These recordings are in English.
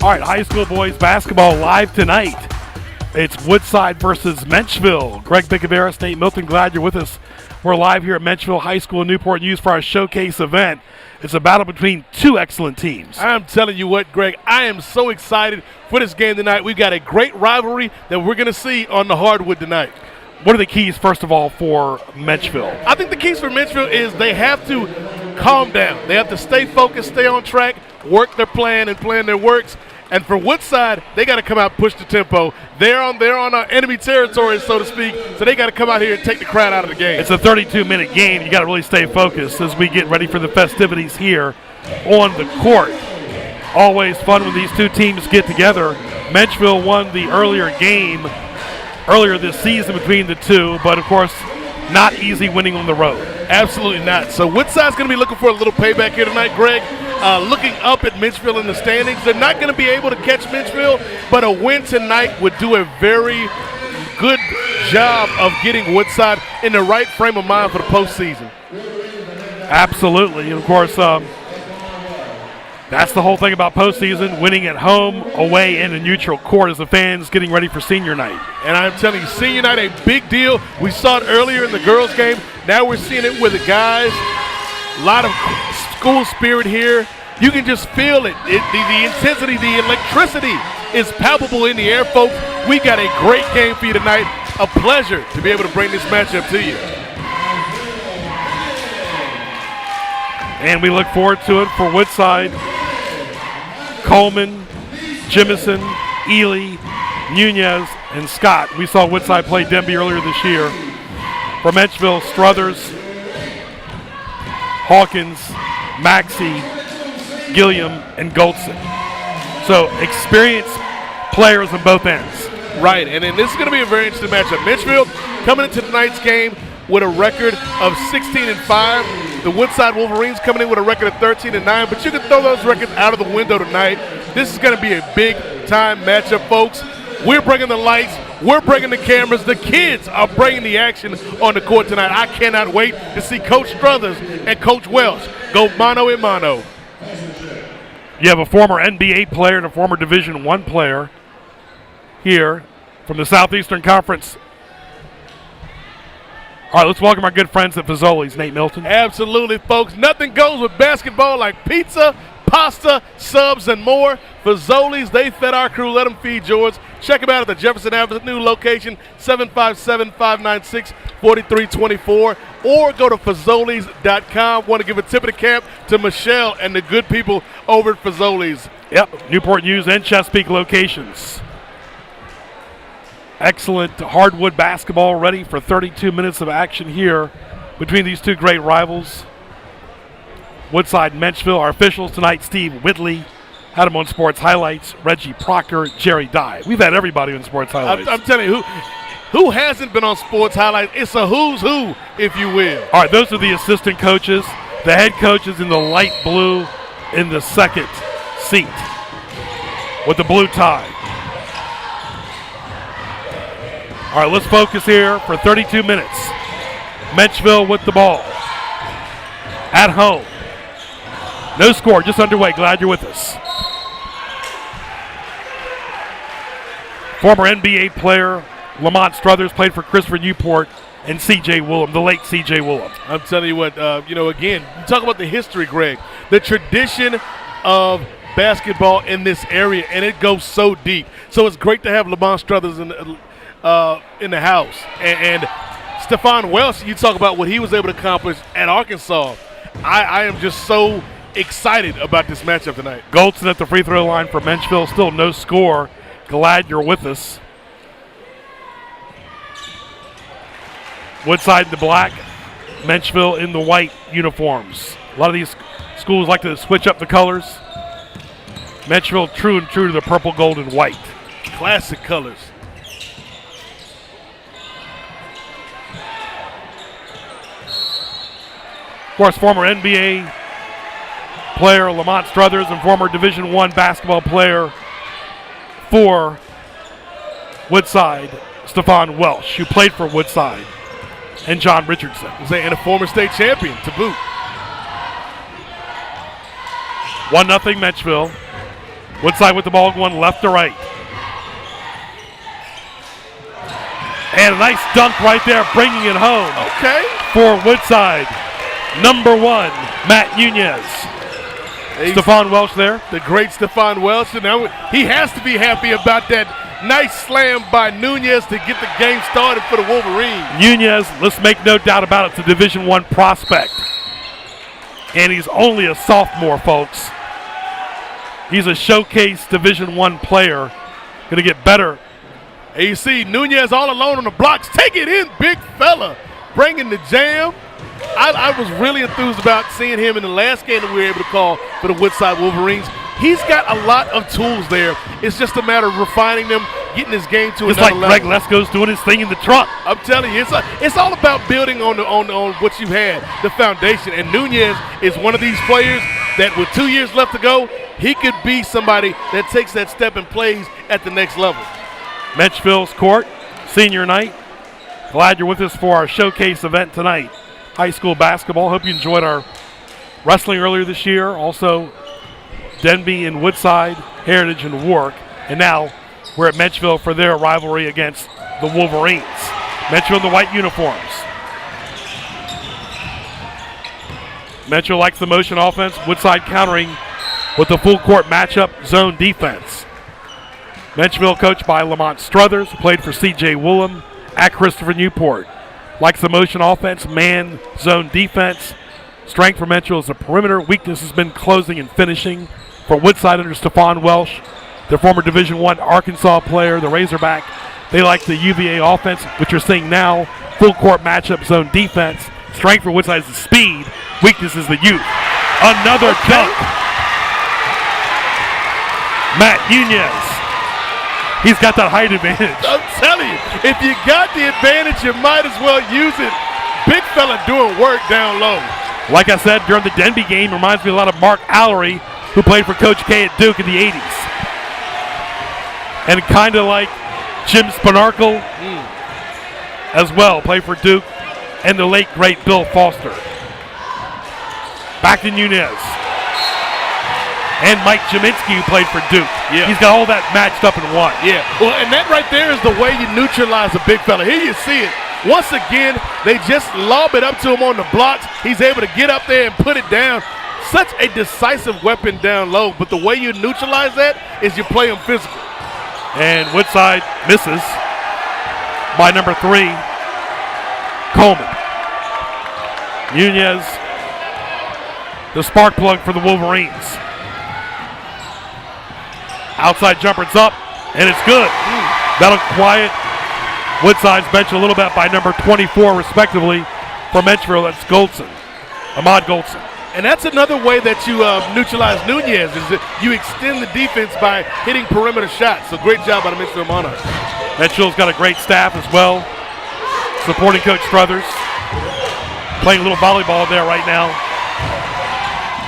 All right, high school boys basketball live tonight. It's Woodside versus Menchville. Greg Bicavera, Nate Milton, glad you're with us. We're live here at Menchville High School in Newport News for our showcase event. It's a battle between two excellent teams. I'm telling you what, Greg, I am so excited for this game tonight. We've got a great rivalry that we're going to see on the hardwood tonight. What are the keys, first of all, for Menchville? I think the keys for Menchville is they have to calm down. They have to stay focused, stay on track, work their plan and plan their works. And for Woodside, they got to come out and push the tempo. They're on enemy territory, so to speak, so they got to come out here and take the crowd out of the game. It's a 32-minute game. You got to really stay focused as we get ready for the festivities here on the court. Always fun when these two teams get together. Menchville won the earlier game earlier this season between the two, but of course, not easy winning on the road. Absolutely not. So Woodside's going to be looking for a little payback here tonight, Greg. Looking up at Menchville in the standings, they're not going to be able to catch Menchville, but a win tonight would do a very good job of getting Woodside in the right frame of mind for the postseason. Absolutely. And of course, that's the whole thing about postseason, winning at home, away, and a neutral court as the fans getting ready for senior night. And I'm telling you, senior night, a big deal. We saw it earlier in the girls' game. Now we're seeing it with the guys. A lot of school spirit here. You can just feel it. The intensity, the electricity is palpable in the air, folks. We got a great game for you tonight. A pleasure to be able to bring this matchup to you. And we look forward to it for Woodside. Coleman, Jemison, Ely, Nunez, and Scott. We saw Woodside play Denby earlier this year. For Menchville, Struthers, Hawkins, Maxey, Gilliam, and Goldson. So experienced players on both ends. Right, and then this is going to be a very interesting matchup. Menchville coming into tonight's game with a record of 16-5. The Woodside Wolverines coming in with a record of 13-9, but you can throw those records out of the window tonight. This is going to be a big-time matchup, folks. We're bringing the lights. We're bringing the cameras. The kids are bringing the action on the court tonight. I cannot wait to see Coach Struthers and Coach Welsh go mano-a-mano. You have a former NBA player and a former Division I player here from the Southeastern Conference. All right, let's welcome our good friends at Fazoli's. Nate Milton. Absolutely, folks. Nothing goes with basketball like pizza, pasta, subs, and more. Fazoli's, they fed our crew. Let them feed yours. Check them out at the Jefferson Avenue location, 757-596-4324, or go to Fazoli's.com. Want to give a tip of the cap to Michelle and the good people over at Fazoli's. Yep, Newport News and Chesapeake locations. Excellent hardwood basketball ready for 32 minutes of action here between these two great rivals. Woodside and Menchville. Our officials tonight, Steve Whitley. Had him on Sports Highlights. Reggie Proctor, Jerry Dye. We've had everybody on Sports Highlights. I'm telling you, who hasn't been on Sports Highlights? It's a who's who, if you will. All right, those are the assistant coaches. The head coach is in the light blue in the second seat with the blue tie. All right, let's focus here for 32 minutes. Menchville with the ball. At home. No score, just underway. Glad you're with us. Former NBA player Lamont Struthers played for Christopher Newport and C.J. Willem, the late C.J. Willem. I'm telling you what, again, you talk about the history, Greg, the tradition of basketball in this area, and it goes so deep. So it's great to have Lamont Struthers in the house. And Stephon Welsh, you talk about what he was able to accomplish at Arkansas. I am just so excited about this matchup tonight. Goldson at the free throw line for Menchville. Still no score. Glad you're with us. Woodside in the black, Menchville in the white uniforms. A lot of these schools like to switch up the colors. Menchville true to the purple, gold, and white. Classic colors. Of course, former NBA player Lamont Struthers and former Division I basketball player for Woodside, Stephon Welsh, who played for Woodside, and John Richardson. And a former state champion to boot. 1-0 Menchville. Woodside with the ball going left to right. And a nice dunk right there, bringing it home. Okay. For Woodside. Number 1, Matt Nunez. Stephon Welch there. The great Stephon Welch. Now he has to be happy about that nice slam by Nunez to get the game started for the Wolverines. Nunez, let's make no doubt about it, it's a Division I prospect. And he's only a sophomore, folks. He's a showcase Division I player. Going to get better. And you see Nunez all alone on the blocks. Take it in, big fella. Bringing the jam. I was really enthused about seeing him in the last game that we were able to call for the Woodside Wolverines. He's got a lot of tools there. It's just a matter of refining them, getting his game to another level. It's like Greg Lesko's doing his thing in the truck. I'm telling you, it's all about building on what you had, the foundation. And Nunez is one of these players that with 2 years left to go, he could be somebody that takes that step and plays at the next level. Menchville's court, senior night. Glad you're with us for our showcase event tonight. High school basketball. Hope you enjoyed our wrestling earlier this year. Also, Denby and Woodside, Heritage and Warwick. And now we're at Menchville for their rivalry against the Wolverines. Menchville in the white uniforms. Menchville likes the motion offense. Woodside countering with the full court matchup zone defense. Menchville coached by Lamont Struthers, who played for C.J. Woolham at Christopher Newport. Likes the motion offense, man zone defense. Strength for Menchville is the perimeter. Weakness has been closing and finishing for Woodside under Stephon Welch, the former Division I Arkansas player, the Razorback. They like the UVA offense, which you're seeing now. Full court matchup zone defense. Strength for Woodside is the speed. Weakness is the youth. Another dunk. Matt Nunez. He's got that height advantage. I'm telling you, if you got the advantage, you might as well use it. Big fella doing work down low. Like I said, during the Denby game, reminds me a lot of Mark Allery, who played for Coach K at Duke in the 80s. And kind of like Jim Spanarkel as well, played for Duke, and the late, great Bill Foster. Back to Nunez. And Mike Jaminski, who played for Duke. Yeah. He's got all that matched up in one. Yeah, well, and that right there is the way you neutralize a big fella. Here you see it. Once again, they just lob it up to him on the blocks. He's able to get up there and put it down. Such a decisive weapon down low, but the way you neutralize that is you play him physical. And Woodside misses by number 3, Coleman. Nunez, the spark plug for the Wolverines. Outside jumper's up, and it's good. That'll quiet Woodside's bench a little bit by number 24, respectively, for Menchville. That's Goldson, Ahmad Goldson. And that's another way that you neutralize Nunez, is that you extend the defense by hitting perimeter shots. So great job by the Menchville Monarchs. Menchville's got a great staff as well, supporting Coach Struthers. Playing a little volleyball there right now.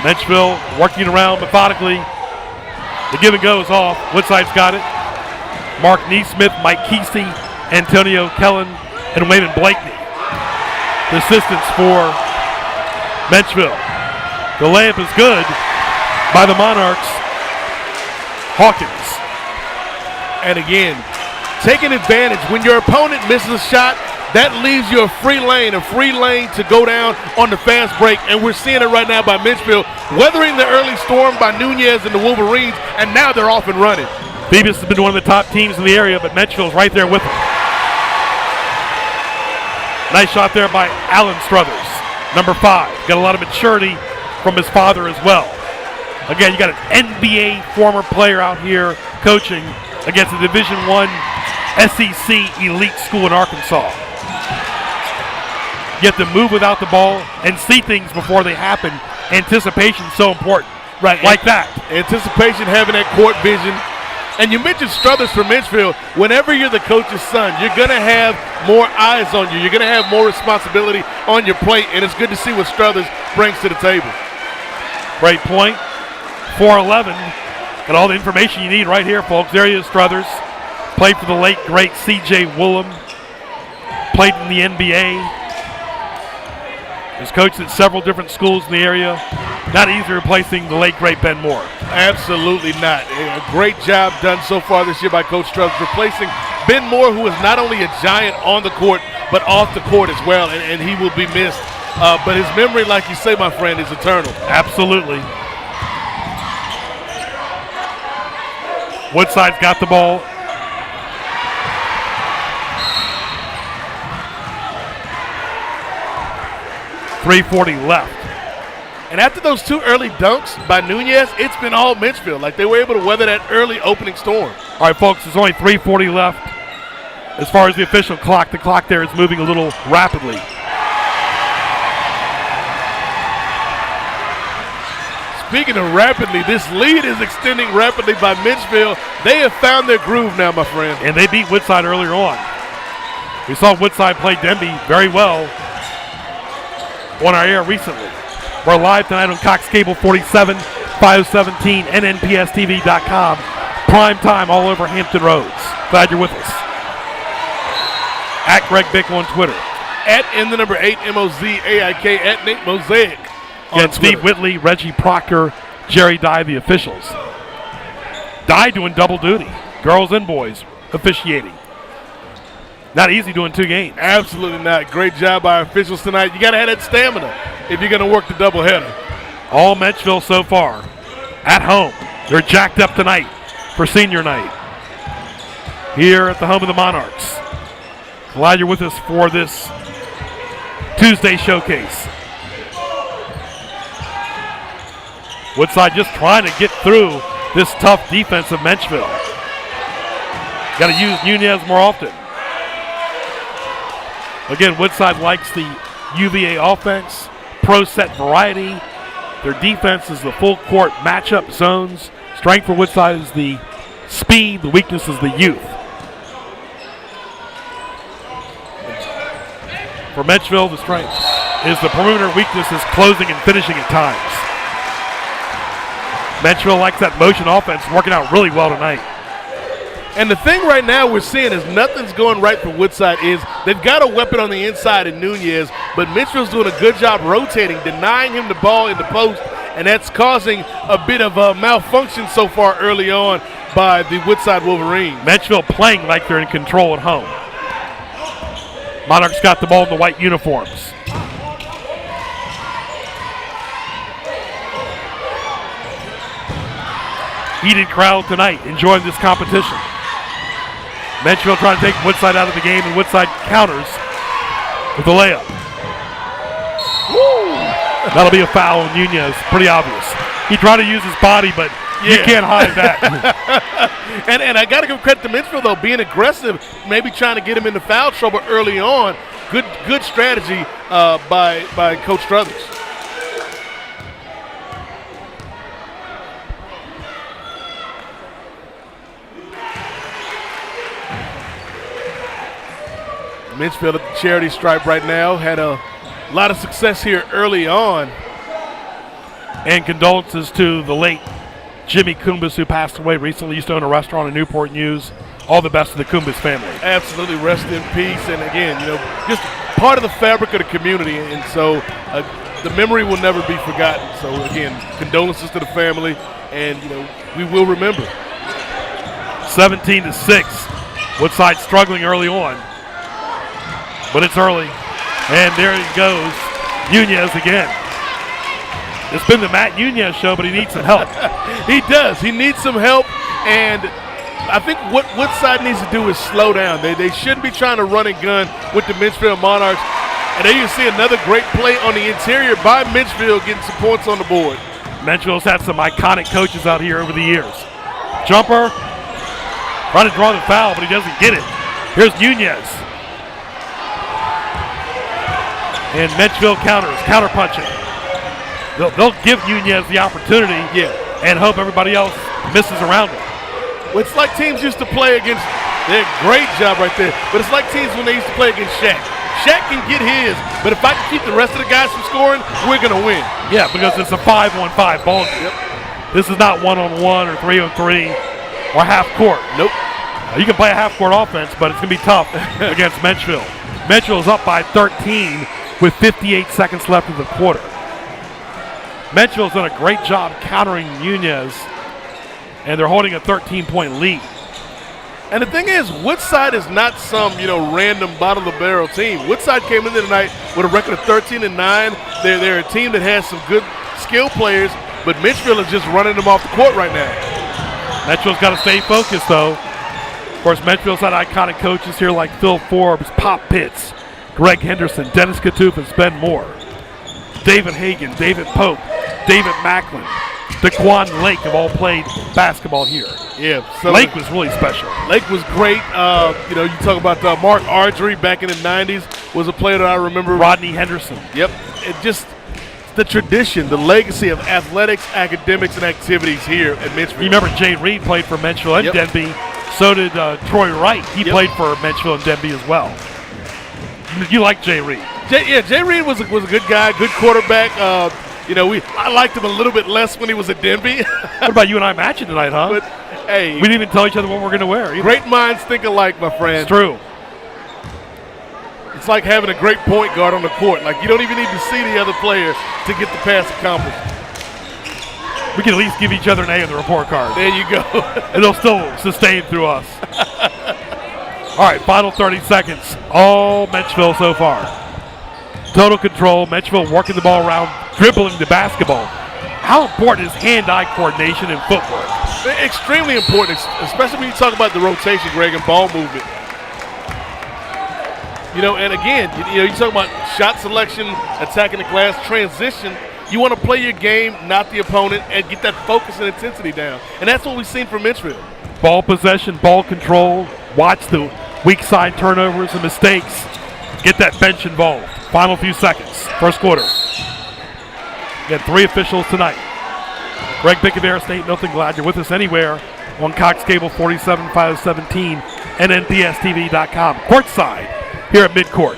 Menchville working around methodically. The give and go is off. Woodside's got it. Mark Neesmith, Mike Kesey, Antonio Kellen, and Wayman Blakeney. The assistants for Menchville. The layup is good by the Monarchs. Hawkins. And again, taking advantage. When your opponent misses a shot, that leaves you a free lane to go down on the fast break. And we're seeing it right now by Menchville, weathering the early storm by Nunez and the Wolverines, and now they're off and running. Phoebus has been one of the top teams in the area, but Menchville's right there with them. Nice shot there by Alan Struthers, number 5. Got a lot of maturity from his father as well. Again, you got an NBA former player out here coaching against a Division I SEC elite school in Arkansas. You have to move without the ball and see things before they happen. Anticipation is so important. Right. Like that. Anticipation, having that court vision. And you mentioned Struthers from Menchville. Whenever you're the coach's son, you're going to have more eyes on you. You're going to have more responsibility on your plate, and it's good to see what Struthers brings to the table. Great point. 4'11". Got all the information you need right here, folks. There he is, Struthers. Played for the late, great C.J. Woolham. Played in the NBA. Has coached at several different schools in the area. Not easy replacing the late, great Ben Moore. Absolutely not. A great job done so far this year by Coach Struthers, replacing Ben Moore, who is not only a giant on the court, but off the court as well, and he will be missed. But his memory, like you say, my friend, is eternal. Absolutely. Woodside's got the ball. .340 left. And after those 2 early dunks by Nunez, it's been all Menchville. Like, they were able to weather that early opening storm. All right, folks, there's only .340 left. As far as the official clock, the clock there is moving a little rapidly. Speaking of rapidly, this lead is extending rapidly by Menchville. They have found their groove now, my friend. And they beat Woodside earlier on. We saw Woodside play Denby very well on our air recently. We're live tonight on Cox Cable 47, 517, and NPSTV.com. Prime time all over Hampton Roads. Glad you're with us. At Greg Bick on Twitter. At @8 MOZAIK, at Nate Mosaic. And Steve Whitley, Reggie Proctor, Jerry Dye, the officials. Dye doing double duty, girls and boys officiating. Not easy doing 2 games. Absolutely not. Great job by our officials tonight. You got to have that stamina if you're going to work the doubleheader. All Menchville so far at home. They're jacked up tonight for senior night here at the home of the Monarchs. Glad you're with us for this Tuesday showcase. Woodside just trying to get through this tough defense of Menchville. Got to use Nunez more often. Again, Woodside likes the UVA offense, pro set variety. Their defense is the full court matchup zones. Strength for Woodside is the speed, the weakness is the youth. For Menchville, the strength is the perimeter, weakness is closing and finishing at times. Menchville likes that motion offense, working out really well tonight. And the thing right now we're seeing is nothing's going right for Woodside. Is they've got a weapon on the inside in Nunez, but Mitchell's doing a good job rotating, denying him the ball in the post, and that's causing a bit of a malfunction so far early on by the Woodside Wolverines. Menchville playing like they're in control at home. Monarchs got the ball in the white uniforms. Heated crowd tonight, enjoying this competition. Menchville trying to take Woodside out of the game, and Woodside counters with the layup. Woo! That'll be a foul on Nunez, pretty obvious. He tried to use his body, but you can't hide that. and I got to give credit to Menchville, though, being aggressive, maybe trying to get him into foul trouble early on. Good strategy by Coach Struthers. Menchville at the charity stripe right now. Had a lot of success here early on. And condolences to the late Jimmy Kumbas, who passed away recently. Used to own a restaurant in Newport News. All the best to the Kumbas family. Absolutely, rest in peace. And again, just part of the fabric of the community. And so the memory will never be forgotten. So again, condolences to the family. And we will remember. 17-6. Woodside struggling early on. But it's early, and there he goes, Nunez again. It's been the Matt Nunez show, but he needs some help. He does. He needs some help, and I think what Woodside needs to do is slow down. They shouldn't be trying to run and gun with the Menchville Monarchs. And there you see another great play on the interior by Menchville, getting some points on the board. Menchville's had some iconic coaches out here over the years. Jumper, trying to draw the foul, but he doesn't get it. Here's Nunez. And Menchville counter-punching. They'll give Nunez the opportunity and hope everybody else misses around him. Well, it's like teams used to play against, great job right there, but it's like teams when they used to play against Shaq. Shaq can get his, but if I can keep the rest of the guys from scoring, we're going to win. Yeah, because it's a 5-on-5 ball game. Yep. This is not 1-on-1 or 3-on-3 or half court. Nope. You can play a half-court offense, but it's going to be tough against Menchville. Menchville is up by 13 with 58 seconds left in the quarter. Menchville's done a great job countering Nunez, and they're holding a 13-point lead. And the thing is, Woodside is not some, random bottom-of-the-barrel team. Woodside came in tonight with a record of 13-9. They're a team that has some good skill players, but Menchville is just running them off the court right now. Menchville's got to stay focused, though. Of course, Menchville's had iconic coaches here like Phil Forbes, Pop Pitts, Greg Henderson, Dennis Katufas, Ben Moore, David Hagan, David Pope, David Macklin, DeQuan Lake have all played basketball here. Yeah, Lake was really special. Lake was great. You talk about Mark Ardrey back in the 90s was a player that I remember. Rodney Henderson. Yep. It just the tradition, the legacy of athletics, academics, and activities here at Menchville. You remember Jay Reed played for Menchville and Denby. So did Troy Wright. He played for Menchville and Denby as well. You like Jay Reed? Jay Reed was a good guy, good quarterback. I liked him a little bit less when he was at Denby. What about you and I matching tonight, huh? But hey, we didn't even tell each other what we're going to wear. Great minds think alike, my friend. It's true. It's like having a great point guard on the court. Like, you don't even need to see the other player to get the pass accomplished. We can at least give each other an A on the report card. There you go. And they'll still sustain through us. All right, final 30 seconds. All Menchville so far. Total control. Menchville working the ball around, dribbling the basketball. How important is hand-eye coordination and footwork? Extremely important, especially when you talk about the rotation, Greg, and ball movement. And again, you talk about shot selection, attacking the glass, transition. You want to play your game, not the opponent, and get that focus and intensity down. And that's what we've seen from Menchville. Ball possession, ball control. Watch the weak side turnovers and mistakes. Get that bench involved. Final few seconds. First quarter. We had 3 officials tonight. Greg Bick of Air State Milton, glad you're with us anywhere on Cox Cable 47-517 and NPSTV.com. Courtside here at midcourt.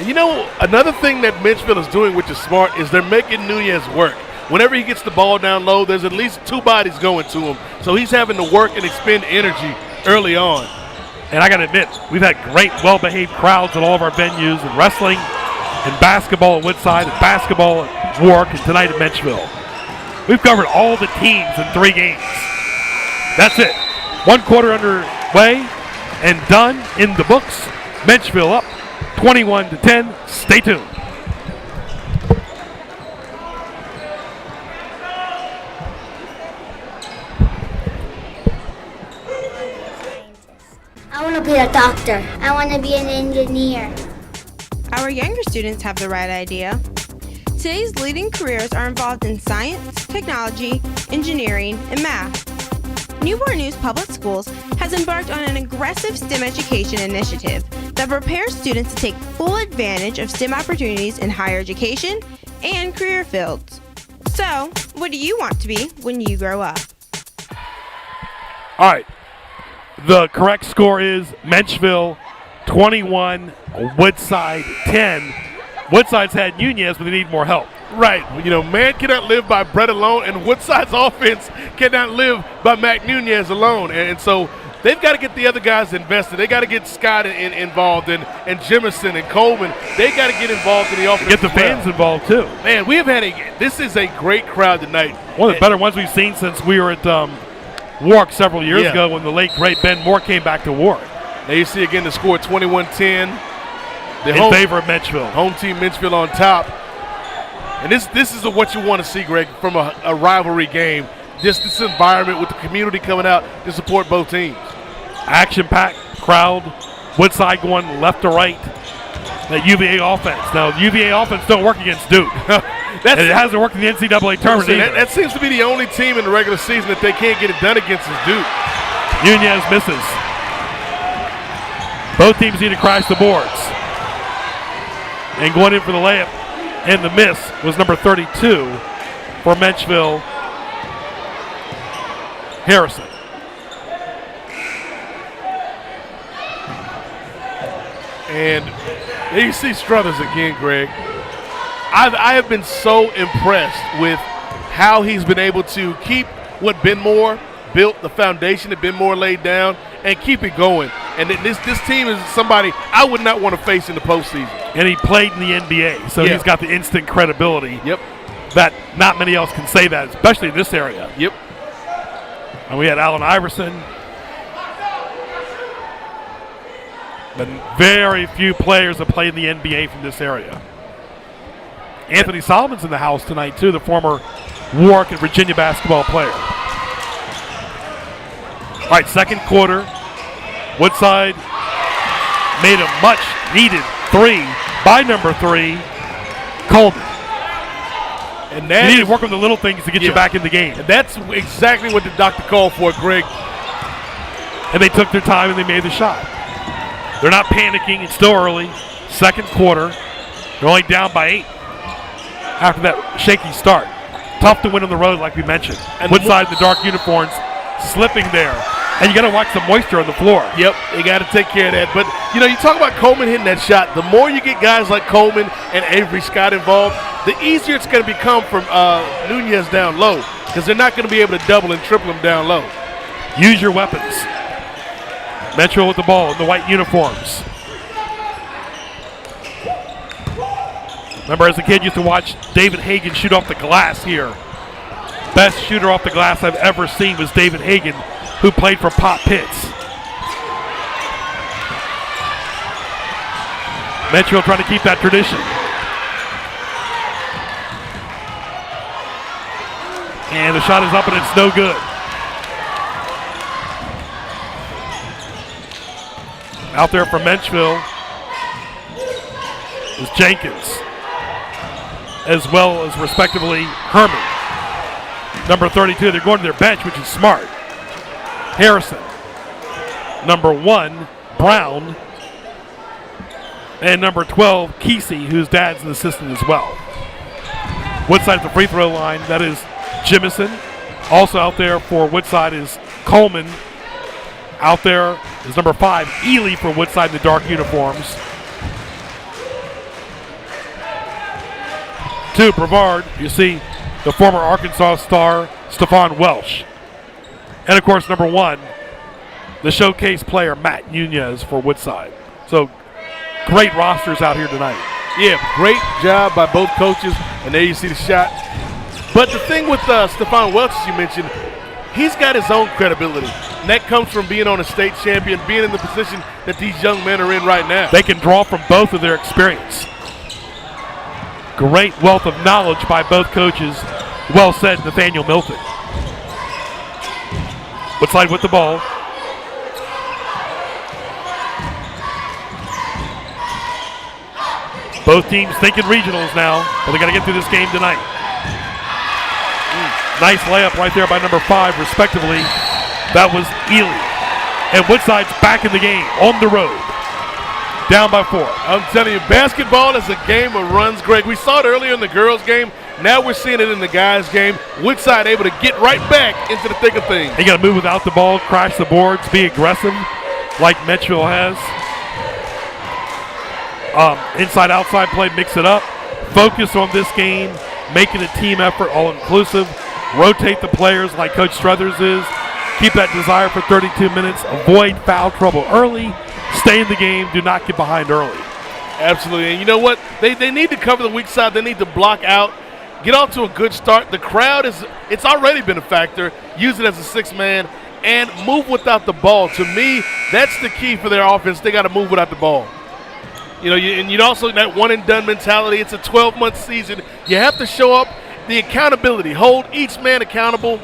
And another thing that Menchville is doing, which is smart, is they're making Nunez work. Whenever he gets the ball down low, there's at least 2 bodies going to him. So he's having to work and expend energy early on. And I got to admit, we've had great, well-behaved crowds at all of our venues in wrestling and basketball at Woodside and basketball at Warwick and tonight at Menchville. We've covered all the teams in 3 games. That's it. 1 quarter underway and done in the books. Menchville up 21-10. Stay tuned. I want to be a doctor. I want to be an engineer. Our younger students have the right idea. Today's leading careers are involved in science, technology, engineering, and math. Newport News Public Schools has embarked on an aggressive STEM education initiative that prepares students to take full advantage of STEM opportunities in higher education and career fields. So, what do you want to be when you grow up? All right. The correct score is Menchville 21, Woodside 10. Woodside's had Nunez, but they need more help. Right. Man cannot live by bread alone, and Woodside's offense cannot live by Mac Nunez alone. And so they've got to get the other guys invested. They got to get Scott involved and Jemison and Coleman. They got to get involved in the offense. Get the fans involved, too. Man, this is a great crowd tonight. One of the better ones we've seen since we were at Warwick several years ago when the late, great Ben Moore came back to Warwick. Now you see again the score 21-10. In favor of Menchville. Home team Menchville on top. And this is what you want to see, Greg, from a rivalry game. Just this environment with the community coming out to support both teams. Action-packed crowd. Woodside going left to right. That UVA offense. Now, the UVA offense don't work against Duke. And it hasn't worked in the NCAA tournament either. That seems to be the only team in the regular season that they can't get it done against is Duke. Nunez misses. Both teams need to crash the boards. And going in for the layup and the miss was number 32 for Menchville, Harrison. And there you see Struthers again, Greg. I have been so impressed with how he's been able to keep what Ben Moore built, the foundation that Ben Moore laid down, and keep it going. And this team is somebody I would not want to face in the postseason. And he played in the NBA, so he's got the instant credibility. Yep. that not many else can say that, especially in this area. Yep. And we had Allen Iverson. But very few players have played in the NBA from this area. Anthony Solomon's in the house tonight, too, the former Warwick and Virginia basketball player. All right, second quarter. Woodside made a much-needed three by number 3, Coleman. And you need to work on the little things to get you back in the game. And that's exactly what the doctor called for, Greg. And they took their time and they made the shot. They're not panicking. It's still early. Second quarter. They're only down by 8 after that shaky start. Tough to win on the road, like we mentioned. And Woodside in the dark uniforms slipping there. And you got to watch the moisture on the floor. Yep, you got to take care of that. But, you know, you talk about Coleman hitting that shot. The more you get guys like Coleman and Avery Scott involved, the easier it's going to become from Nunez down low, because they're not going to be able to double and triple him down low. Use your weapons. Menchville with the ball in the white uniforms. Remember, as a kid, used to watch David Hagan shoot off the glass here. Best shooter off the glass I've ever seen was David Hagan, who played for Pop Pitts. Menchville trying to keep that tradition. And the shot is up and it's no good. Out there for Menchville is Jenkins, as well as respectively Herman. Number 32, they're going to their bench, which is smart. Harrison. Number 1, Brown. And number 12, Kesey, whose dad's an assistant as well. Woodside at the free throw line, that is Jimison. Also out there for Woodside is Coleman. Out there is number 5, Ely for Woodside in the dark uniforms. 2, Brevard. You see the former Arkansas star, Stephon Welsh. And, of course, number 1, the showcase player, Matt Nunez for Woodside. So, great rosters out here tonight. Yeah, great job by both coaches. And there you see the shot. But the thing with Stephon Welsh, as you mentioned, he's got his own credibility. And that comes from being on a state champion, being in the position that these young men are in right now. They can draw from both of their experience. Great wealth of knowledge by both coaches. Well said, Nathaniel Milton. Woodside with the ball. Both teams thinking regionals now, but they got to get through this game tonight. Nice layup right there by number 5, respectively. That was Ely. And Woodside's back in the game on the road. Down by 4. I'm telling you, basketball is a game of runs, Greg. We saw it earlier in the girls' game. Now we're seeing it in the guys' game. Woodside able to get right back into the thick of things. You got to move without the ball, crash the boards, be aggressive like Menchville has. Inside-outside play, mix it up. Focus on this game, making a team effort all-inclusive. Rotate the players like Coach Struthers is. Keep that desire for 32 minutes. Avoid foul trouble early. Stay in the game. Do not get behind early. Absolutely. And you know what? They need to cover the weak side. They need to block out. Get off to a good start. The crowd it's already been a factor. Use it as a 6-man and move without the ball. To me, that's the key for their offense. They got to move without the ball. You know, and you also that one-and-done mentality. It's a 12-month season. You have to show up. The accountability. Hold each man accountable.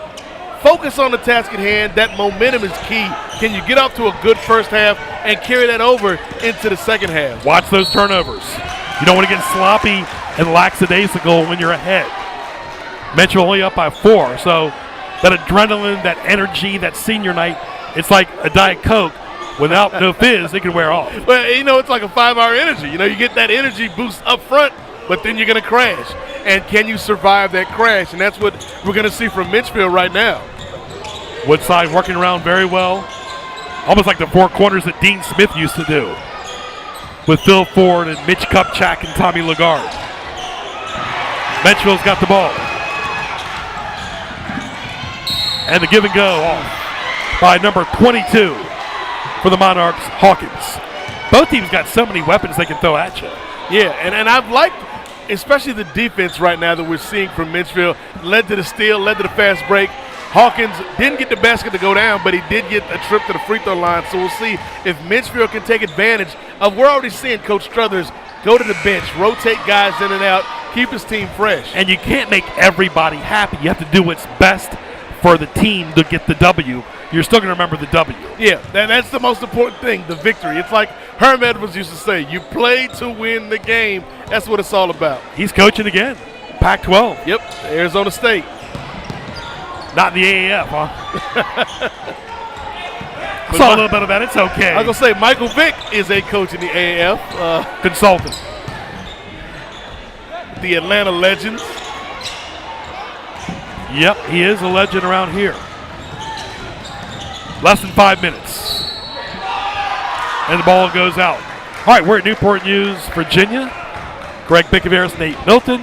Focus on the task at hand. That momentum is key. Can you get off to a good first half and carry that over into the second half? Watch those turnovers. You don't want to get sloppy and lackadaisical when you're ahead. Menchville only up by 4, so that adrenaline, that energy, that senior night, it's like a Diet Coke. Without no fizz, it can wear off. Well, you know, it's like a 5-hour energy. You know, you get that energy boost up front, but then you're going to crash. And can you survive that crash? And that's what we're going to see from Menchville right now. Woodside working around very well. Almost like the 4 corners that Dean Smith used to do. With Phil Ford and Mitch Kupchak and Tommy Lagarde. Menchville's got the ball. And the give and go off by number 22 for the Monarchs, Hawkins. Both teams got so many weapons they can throw at you. Yeah, and I've liked especially the defense right now that we're seeing from Menchville, led to the steal, led to the fast break. Hawkins didn't get the basket to go down, but he did get a trip to the free throw line. So we'll see if Menchville can take advantage of, we're already seeing Coach Struthers go to the bench, rotate guys in and out, keep his team fresh. And you can't make everybody happy. You have to do what's best for the team to get the W. You're still going to remember the W. Yeah, that's the most important thing, the victory. It's like Herm Edwards used to say, you play to win the game. That's what it's all about. He's coaching again, Pac-12. Yep, Arizona State. Not in the AAF, huh? I saw a little bit of that. It's okay. I was going to say, Michael Vick is a coach in the AAF. Consultant. The Atlanta Legends. Yep, he is a legend around here. Less than 5 minutes. And the ball goes out. All right, we're at Newport News, Virginia. Greg Pickaveris, Nate Milton.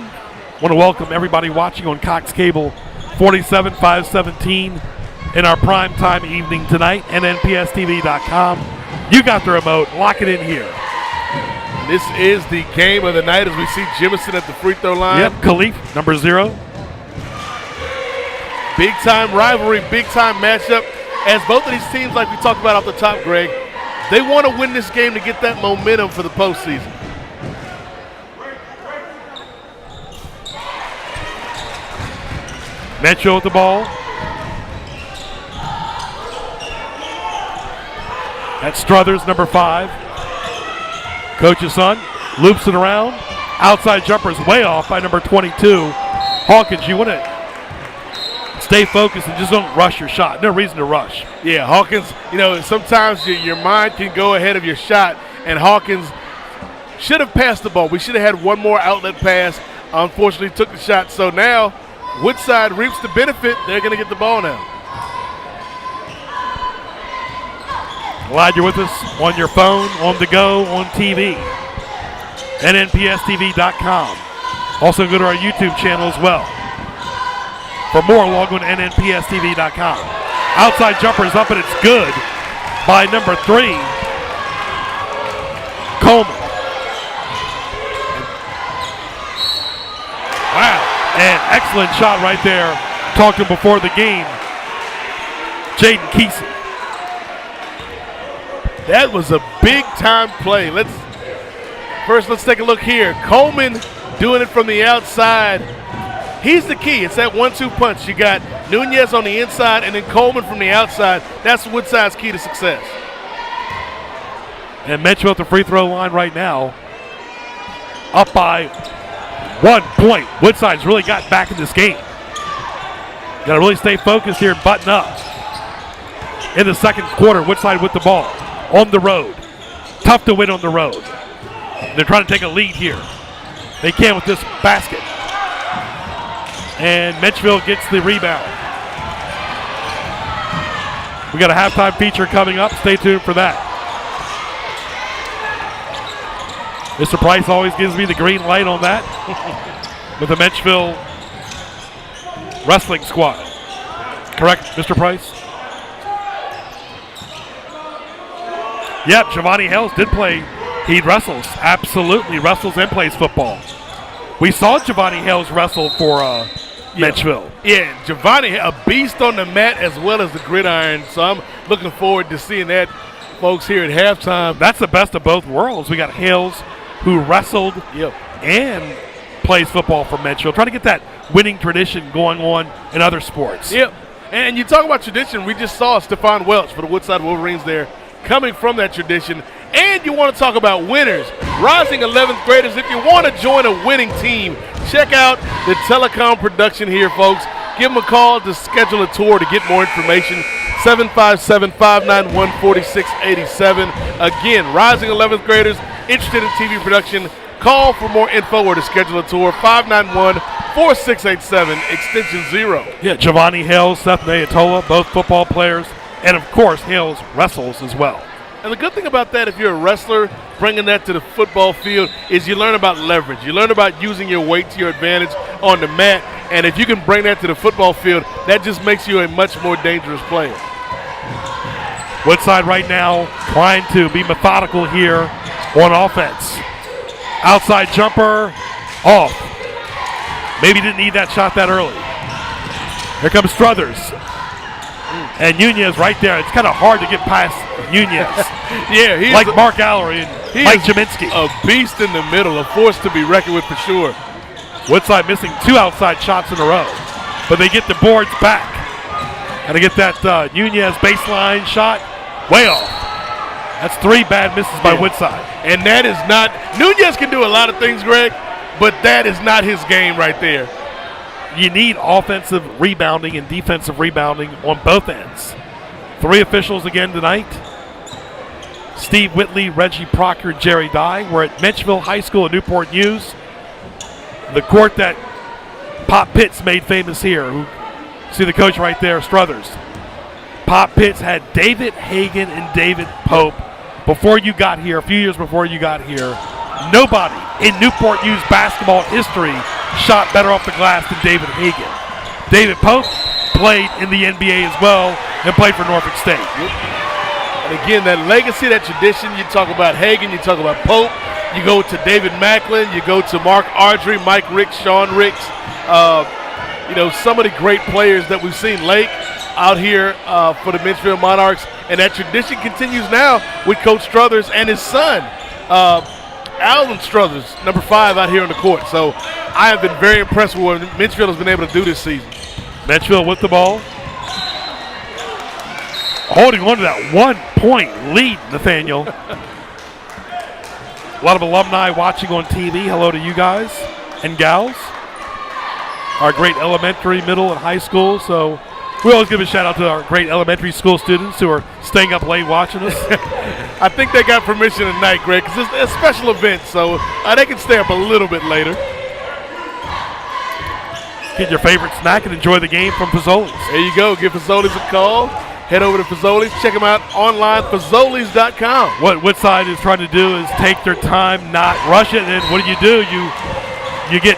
Want to welcome everybody watching on Cox Cable 47 517 in our prime time evening tonight, nnpstv.com. You got the remote. Lock it in here. This is the game of the night as we see Jemison at the free throw line. Yep, Khalif, number 0. Big-time rivalry, big-time matchup. As both of these teams, like we talked about off the top, Greg, they want to win this game to get that momentum for the postseason. Menchville with the ball. That's Struthers, number 5. Coach's son loops it around. Outside jumper is way off by number 22. Hawkins, you want to stay focused and just don't rush your shot. No reason to rush. Yeah, Hawkins, sometimes your mind can go ahead of your shot, and Hawkins should have passed the ball. We should have had one more outlet pass. Unfortunately, took the shot. So now Woodside reaps the benefit. They're going to get the ball now. Glad you're with us on your phone, on the go, on TV. nnpstv.com. Also go to our YouTube channel as well. For more, log on to nnpstv.com. Outside jumper is up and it's good by number 3, Coleman. Wow, an excellent shot right there. Talked to him before the game. Jaden Kesey. That was a big-time play. Let's take a look here. Coleman doing it from the outside. He's the key. It's that 1-2 punch. You got Nunez on the inside and then Coleman from the outside. That's Woodside's key to success. And Menchville at the free throw line right now. Up by 1 point. Woodside's really got back in this game. Got to really stay focused here and button up. In the second quarter, Woodside with the ball. On the road. Tough to win on the road. They're trying to take a lead here. They can with this basket. And Menchville gets the rebound. We got a halftime feature coming up. Stay tuned for that. Mr. Price always gives me the green light on that with the Menchville wrestling squad. Correct, Mr. Price? Yep, Giovanni Hales did play. He wrestles, absolutely wrestles and plays football. We saw Giovanni Hales wrestle for Menchville. Yeah, Giovanni, a beast on the mat as well as the gridiron. So I'm looking forward to seeing that, folks, here at halftime. That's the best of both worlds. We got Hales, who wrestled and plays football for Menchville. Trying to get that winning tradition going on in other sports. Yep. And you talk about tradition. We just saw Stephon Welch for the Woodside Wolverines there, coming from that tradition. And you want to talk about winners, rising 11th graders. If you want to join a winning team, check out the telecom production here, folks. Give them a call to schedule a tour to get more information. 757-591-4687. Again, rising 11th graders interested in TV production. Call for more info or to schedule a tour. 591-4687, extension 0. Yeah, Giovanni Hales, Seth Mayatola, both football players. And, of course, Hales wrestles as well. And the good thing about that, if you're a wrestler, bringing that to the football field, is you learn about leverage. You learn about using your weight to your advantage on the mat. And if you can bring that to the football field, that just makes you a much more dangerous player. Woodside right now trying to be methodical here on offense. Outside jumper, Off. Maybe didn't need that shot that early. Here comes Struthers. And Nunez right there. It's kind of hard to get past Nunez. Yeah, he's like Mark Allery and Mike Jaminski. A beast in the middle, a force to be reckoned with for sure. Woodside missing 2 outside shots in a row. But they get the boards back. Got to get that Nunez baseline shot way off. That's 3 bad misses by Woodside. And that is not – Nunez can do a lot of things, Greg, but that is not his game right there. You need offensive rebounding and defensive rebounding on both ends. 3 officials again tonight. Steve Whitley, Reggie Proctor, and Jerry Dye. We're at Menchville High School in Newport News. The court that Pop Pitts made famous here. See the coach right there, Struthers. Pop Pitts had David Hagan and David Pope before you got here, a few years before you got here. Nobody in Newport News basketball history shot better off the glass than David Hagan. David Pope played in the NBA as well and played for Norfolk State. And again, that legacy, that tradition, you talk about Hagan, you talk about Pope, you go to David Macklin, you go to Mark Ardrey, Mike Ricks, Sean Ricks, some of the great players that we've seen Lake out here for the Menchville Monarchs, and that tradition continues now with Coach Struthers and his son, Alan Struthers, number 5 out here on the court. So I have been very impressed with what Menchville has been able to do this season. Menchville with the ball. Holding on to that 1-point lead, Nathaniel. A lot of alumni watching on TV. Hello to you guys and gals. Our great elementary, middle, and high school. So we always give a shout out to our great elementary school students who are staying up late watching us. I think they got permission tonight, Greg, because it's a special event, so they can stay up a little bit later. Get your favorite snack and enjoy the game from Fazoli's. There you go. Give Fazoli's a call. Head over to Fazoli's. Check them out online, Fazoli's.com. What Woodside is trying to do is take their time, not rush it. And what do? You get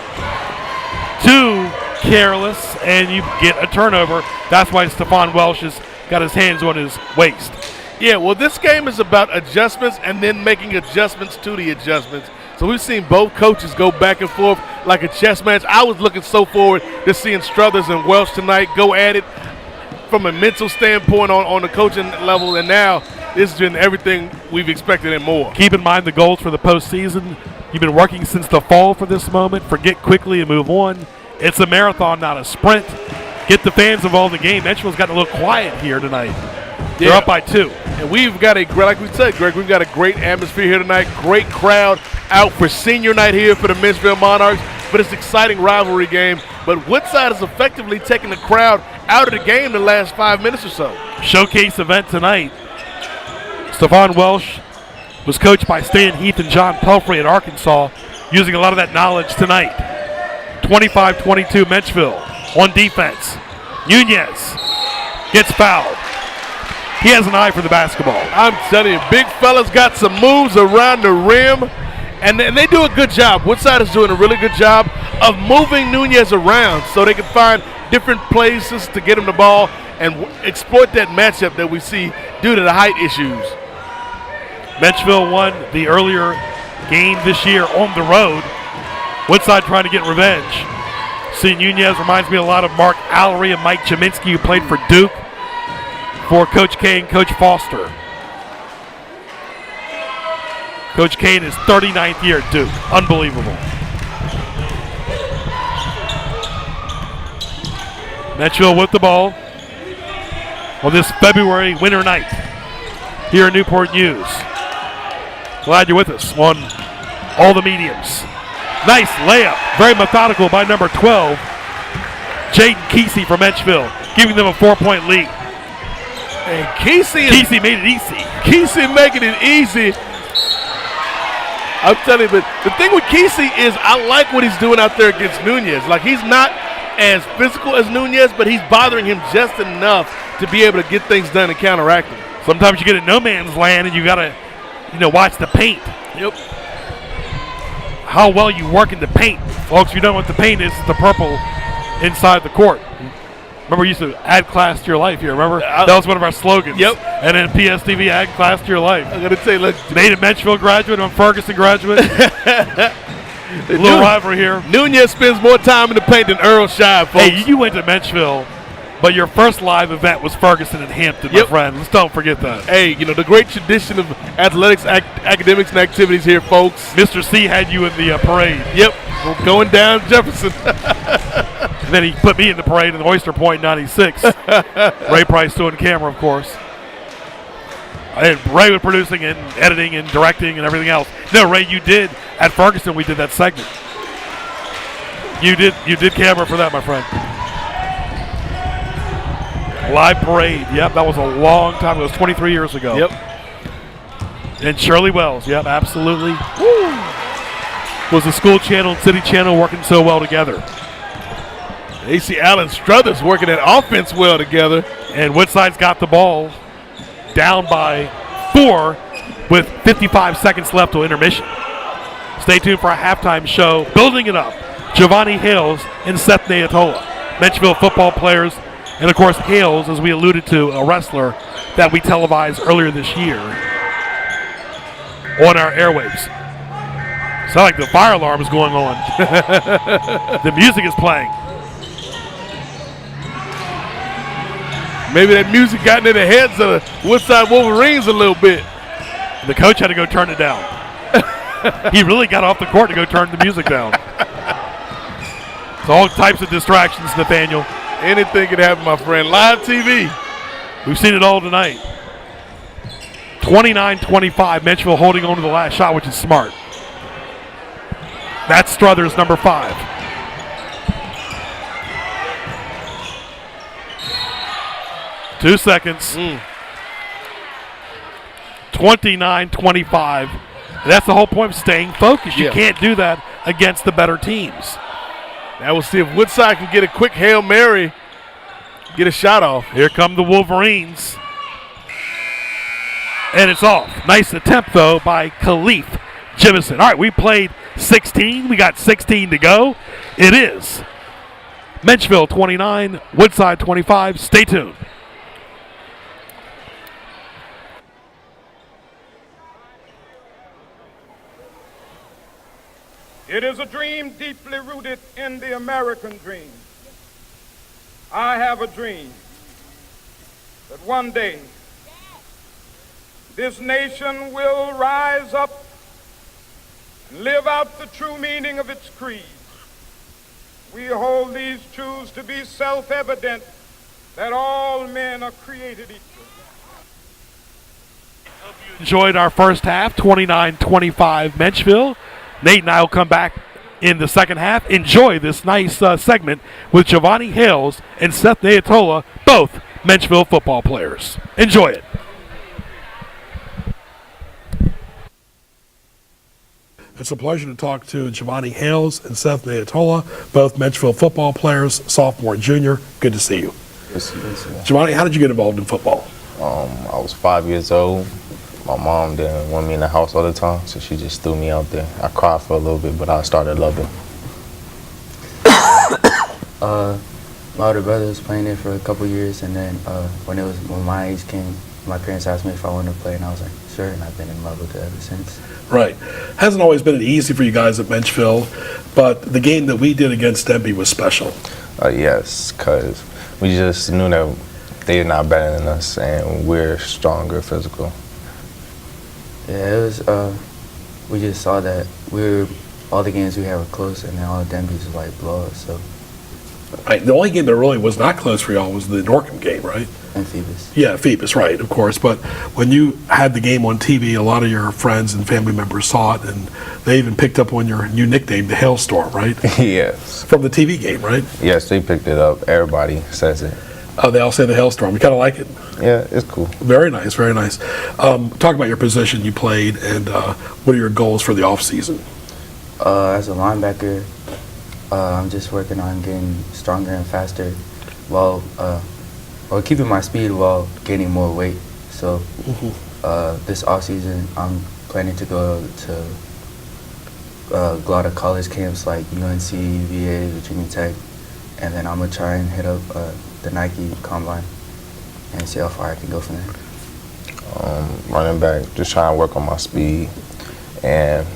too careless and you get a turnover. That's why Stephon Welsh has got his hands on his waist. Yeah, well, this game is about adjustments and then making adjustments to the adjustments. So we've seen both coaches go back and forth like a chess match. I was looking so forward to seeing Struthers and Welsh tonight go at it from a mental standpoint on the coaching level, and now this has been everything we've expected and more. Keep in mind the goals for the postseason. You've been working since the fall for this moment. Forget quickly and move on. It's a marathon, not a sprint. Get the fans involved in the game. Menchville's gotten a little quiet here tonight. They're up by 2. And we've got like we said, Greg, we've got a great atmosphere here tonight. Great crowd out for senior night here for the Menchville Monarchs. But it's an exciting rivalry game. But Woodside is effectively taking the crowd out of the game the last 5 minutes or so. Showcase event tonight. Stephon Welsh was coached by Stan Heath and John Pelfrey at Arkansas, using a lot of that knowledge tonight. 25-22 Menchville on defense. Nunez gets fouled. He has an eye for the basketball. I'm telling you, big fella's got some moves around the rim, and they do a good job. Woodside is doing a really good job of moving Nunez around so they can find different places to get him the ball and exploit that matchup that we see due to the height issues. Menchville won the earlier game this year on the road. Woodside trying to get revenge. See, Nunez reminds me a lot of Mark Allery and Mike Jaminski, who played for Duke, for Coach K and Coach Foster. Coach K in his 39th year at Duke. Unbelievable. Menchville with the ball on this February winter night here in Newport News. Glad you're with us on all the mediums. Nice layup, very methodical by number 12, Jaden Kesey from Menchville, giving them a 4-point lead. And Kesey made it easy. Kesey making it easy. I'm telling you, but the thing with Kesey is I like what he's doing out there against Nunez. Like, he's not as physical as Nunez, but he's bothering him just enough to be able to get things done and counteract him. Sometimes you get in no man's land and you got to, watch the paint. Yep. How well you work in the paint. Folks, if you don't know what the paint is, it's the purple inside the court. Remember, we used to add class to your life here, remember? That was one of our slogans. Yep. And then PSTV, add class to your life. I'm going to say, look. Native Menchville graduate, I'm Ferguson graduate. Little rivalry here. Nunez spends more time in the paint than Earl Shive, folks. Hey, you went to Menchville, but your first live event was Ferguson and Hampton, my friend. Let's don't forget that. Hey, the great tradition of athletics, academics, and activities here, folks. Mr. C had you in the parade. Yep, going down Jefferson. And then he put me in the parade in Oyster Point 96. Ray Price doing camera, of course. And Ray was producing and editing and directing and everything else. No, Ray, you did. At Ferguson, we did that segment. You did camera for that, my friend. Live parade. Yep, that was a long time. It was 23 years ago. Yep. And Shirley Wells. Yep, absolutely. Woo. Was the school channel and city channel working so well together. AC Allen Struthers working that offense well together. And Woodside's got the ball down by 4 with 55 seconds left till intermission. Stay tuned for a halftime show. Building it up. Giovanni Hales and Seth Neatola. Menchville football players. And, of course, Hales, as we alluded to, a wrestler that we televised earlier this year on our airwaves. Sound like the fire alarm is going on. The music is playing. Maybe that music got into the heads of the Woodside Wolverines a little bit. The coach had to go turn it down. He really got off the court to go turn the music down. It's all types of distractions, Nathaniel. Anything could happen, my friend. Live TV. We've seen it all tonight. 29-25, Menchville holding on to the last shot, which is smart. That's Struthers, number 5. Two seconds. 29-25. That's the whole point of staying focused. You can't do that against the better teams. Now we'll see if Woodside can get a quick Hail Mary, get a shot off. Here come the Wolverines. And it's off. Nice attempt, though, by Khalif Jimison. All right, we played 16. We got 16 to go. It is Menchville 29, Woodside 25. Stay tuned. It is a dream deeply rooted in the American dream. I have a dream that one day this nation will rise up and live out the true meaning of its creed. We hold these truths to be self-evident, that all men are created equal. Enjoyed our first half, 29-25 Menchville. Nate and I will come back in the second half. Enjoy this nice segment with Giovanni Hales and Seth Neatola, both Menchville football players. Enjoy it. It's a pleasure to talk to Giovanni Hales and Seth Neatola, both Menchville football players, sophomore and junior. Good to see you. Yes. Giovanni, how did you get involved in football? I was 5 years old. My mom didn't want me in the house all the time, so she just threw me out there. I cried for a little bit, but I started loving. My older brother was playing it for a couple years, and then when my age came, my parents asked me if I wanted to play, and I was like, sure, and I've been in love with it ever since. Right. Hasn't always been easy for you guys at Menchville, but the game that we did against Denby was special. Yes, because we just knew that they're not better than us, and we're stronger physical. Yeah, it was, we just saw that all the games we had were close, and then all the Denby's was like blowouts, so. Right. The only game that really was not close for y'all was the Norcom game, right? And Phoebus. Yeah, Phoebus, right, of course. But when you had the game on TV, a lot of your friends and family members saw it, and they even picked up on your new nickname, the Hailstorm, right? Yes. From the TV game, right? Yes, they picked it up. Everybody says it. Oh, they all say the Hailstorm. You kind of like it? Yeah, it's cool. Very nice, very nice. Talk about your position you played, and what are your goals for the offseason? As a linebacker, I'm just working on getting stronger and faster while keeping my speed while gaining more weight. So this offseason, I'm planning to go to a lot of college camps like UNC, VA, Virginia Tech, and then I'm going to try and hit up the Nike Combine and see how far I can go from there. Running back, just trying to work on my speed and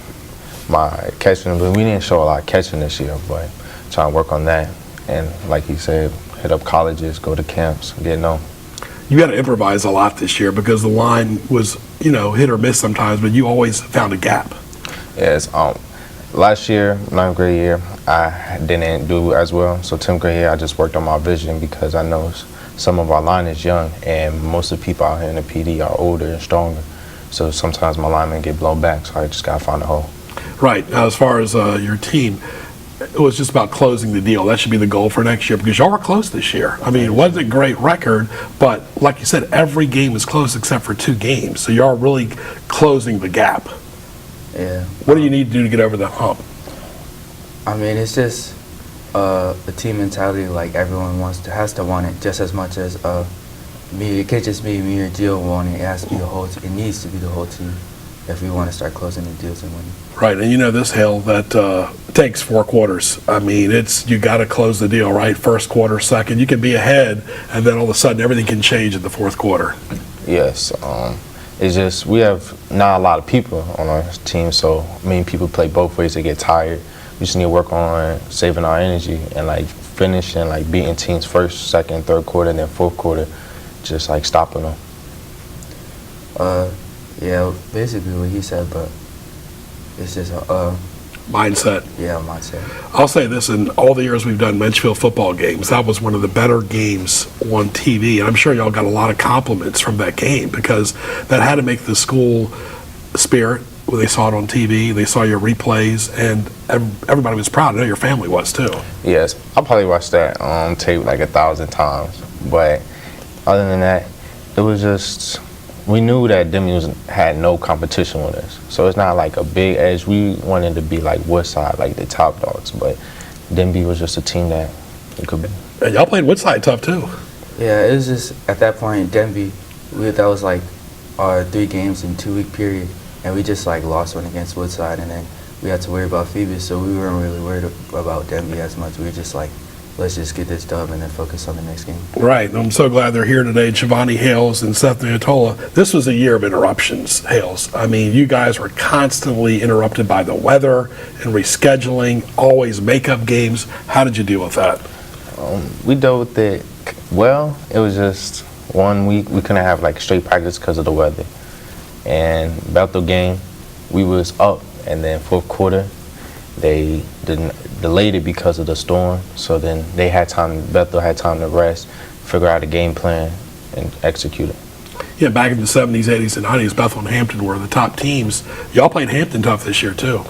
my catching, but we didn't show a lot of catching this year, but trying to work on that. And like he said, hit up colleges, go to camps, get known. You had to improvise a lot this year because the line was, hit or miss sometimes, but you always found a gap. Yes, last year, 9th grade year, I didn't do as well. So 10th grade year, I just worked on my vision because I know some of our line is young and most of the people out here in the PD are older and stronger. So sometimes my linemen get blown back, so I just got to find a hole. Right. Now, as far as your team, it was just about closing the deal. That should be the goal for next year because y'all were close this year. I mean, it wasn't a great record, but like you said, every game was close except for 2 games. So y'all really closing the gap. Yeah. What do you need to do to get over the hump? I mean, it's just a team mentality. Like everyone has to want it just as much as me. It can't just be me or Gio wanting it. It has to be the whole team. It needs to be the whole team if we want to start closing the deals and winning. Right, and this, Hale, that takes 4 quarters. I mean, you got to close the deal, right? First quarter, second. You can be ahead, and then all of a sudden everything can change in the fourth quarter. Yes, it's just we have not a lot of people on our team, so many people play both ways. They get tired. We just need to work on saving our energy and finishing, beating teams first, second, third quarter, and then fourth quarter, just stopping them. Yeah, basically what he said, but it's just Mindset. Yeah, mindset. I'll say this, in all the years we've done Menchville football games, that was one of the better games on TV, and I'm sure y'all got a lot of compliments from that game because that had to make the school spirit. They saw it on TV, they saw your replays, and everybody was proud. I know your family was too. Yes, I probably watched that on tape 1,000 times, but other than that, it was just, we knew that Demi had no competition with us. So it's not a big edge. We wanted to be like Woodside, the top dogs, but Denby was just a team that it could be. And y'all played Woodside tough too. Yeah, it was just, at that point, Denby, that was our 3 games in 2-week period, and we just lost one against Woodside, and then we had to worry about Phoebus, so we weren't really worried about Denby as much. We were just let's just get this dub and then focus on the next game. Right. I'm so glad they're here today, Giovanni Hales and Seth Niatola. This was a year of interruptions, Hales. I mean, you guys were constantly interrupted by the weather and rescheduling, always makeup games. How did you deal with that? We dealt with it well. It was just 1 week. We couldn't have straight practice because of the weather. And Bethel game, we was up, and then fourth quarter, they delayed it because of the storm. So then Bethel had time to rest, figure out a game plan, and execute it. Yeah, back in the 70s, 80s, and 90s, Bethel and Hampton were the top teams. Y'all played Hampton tough this year too.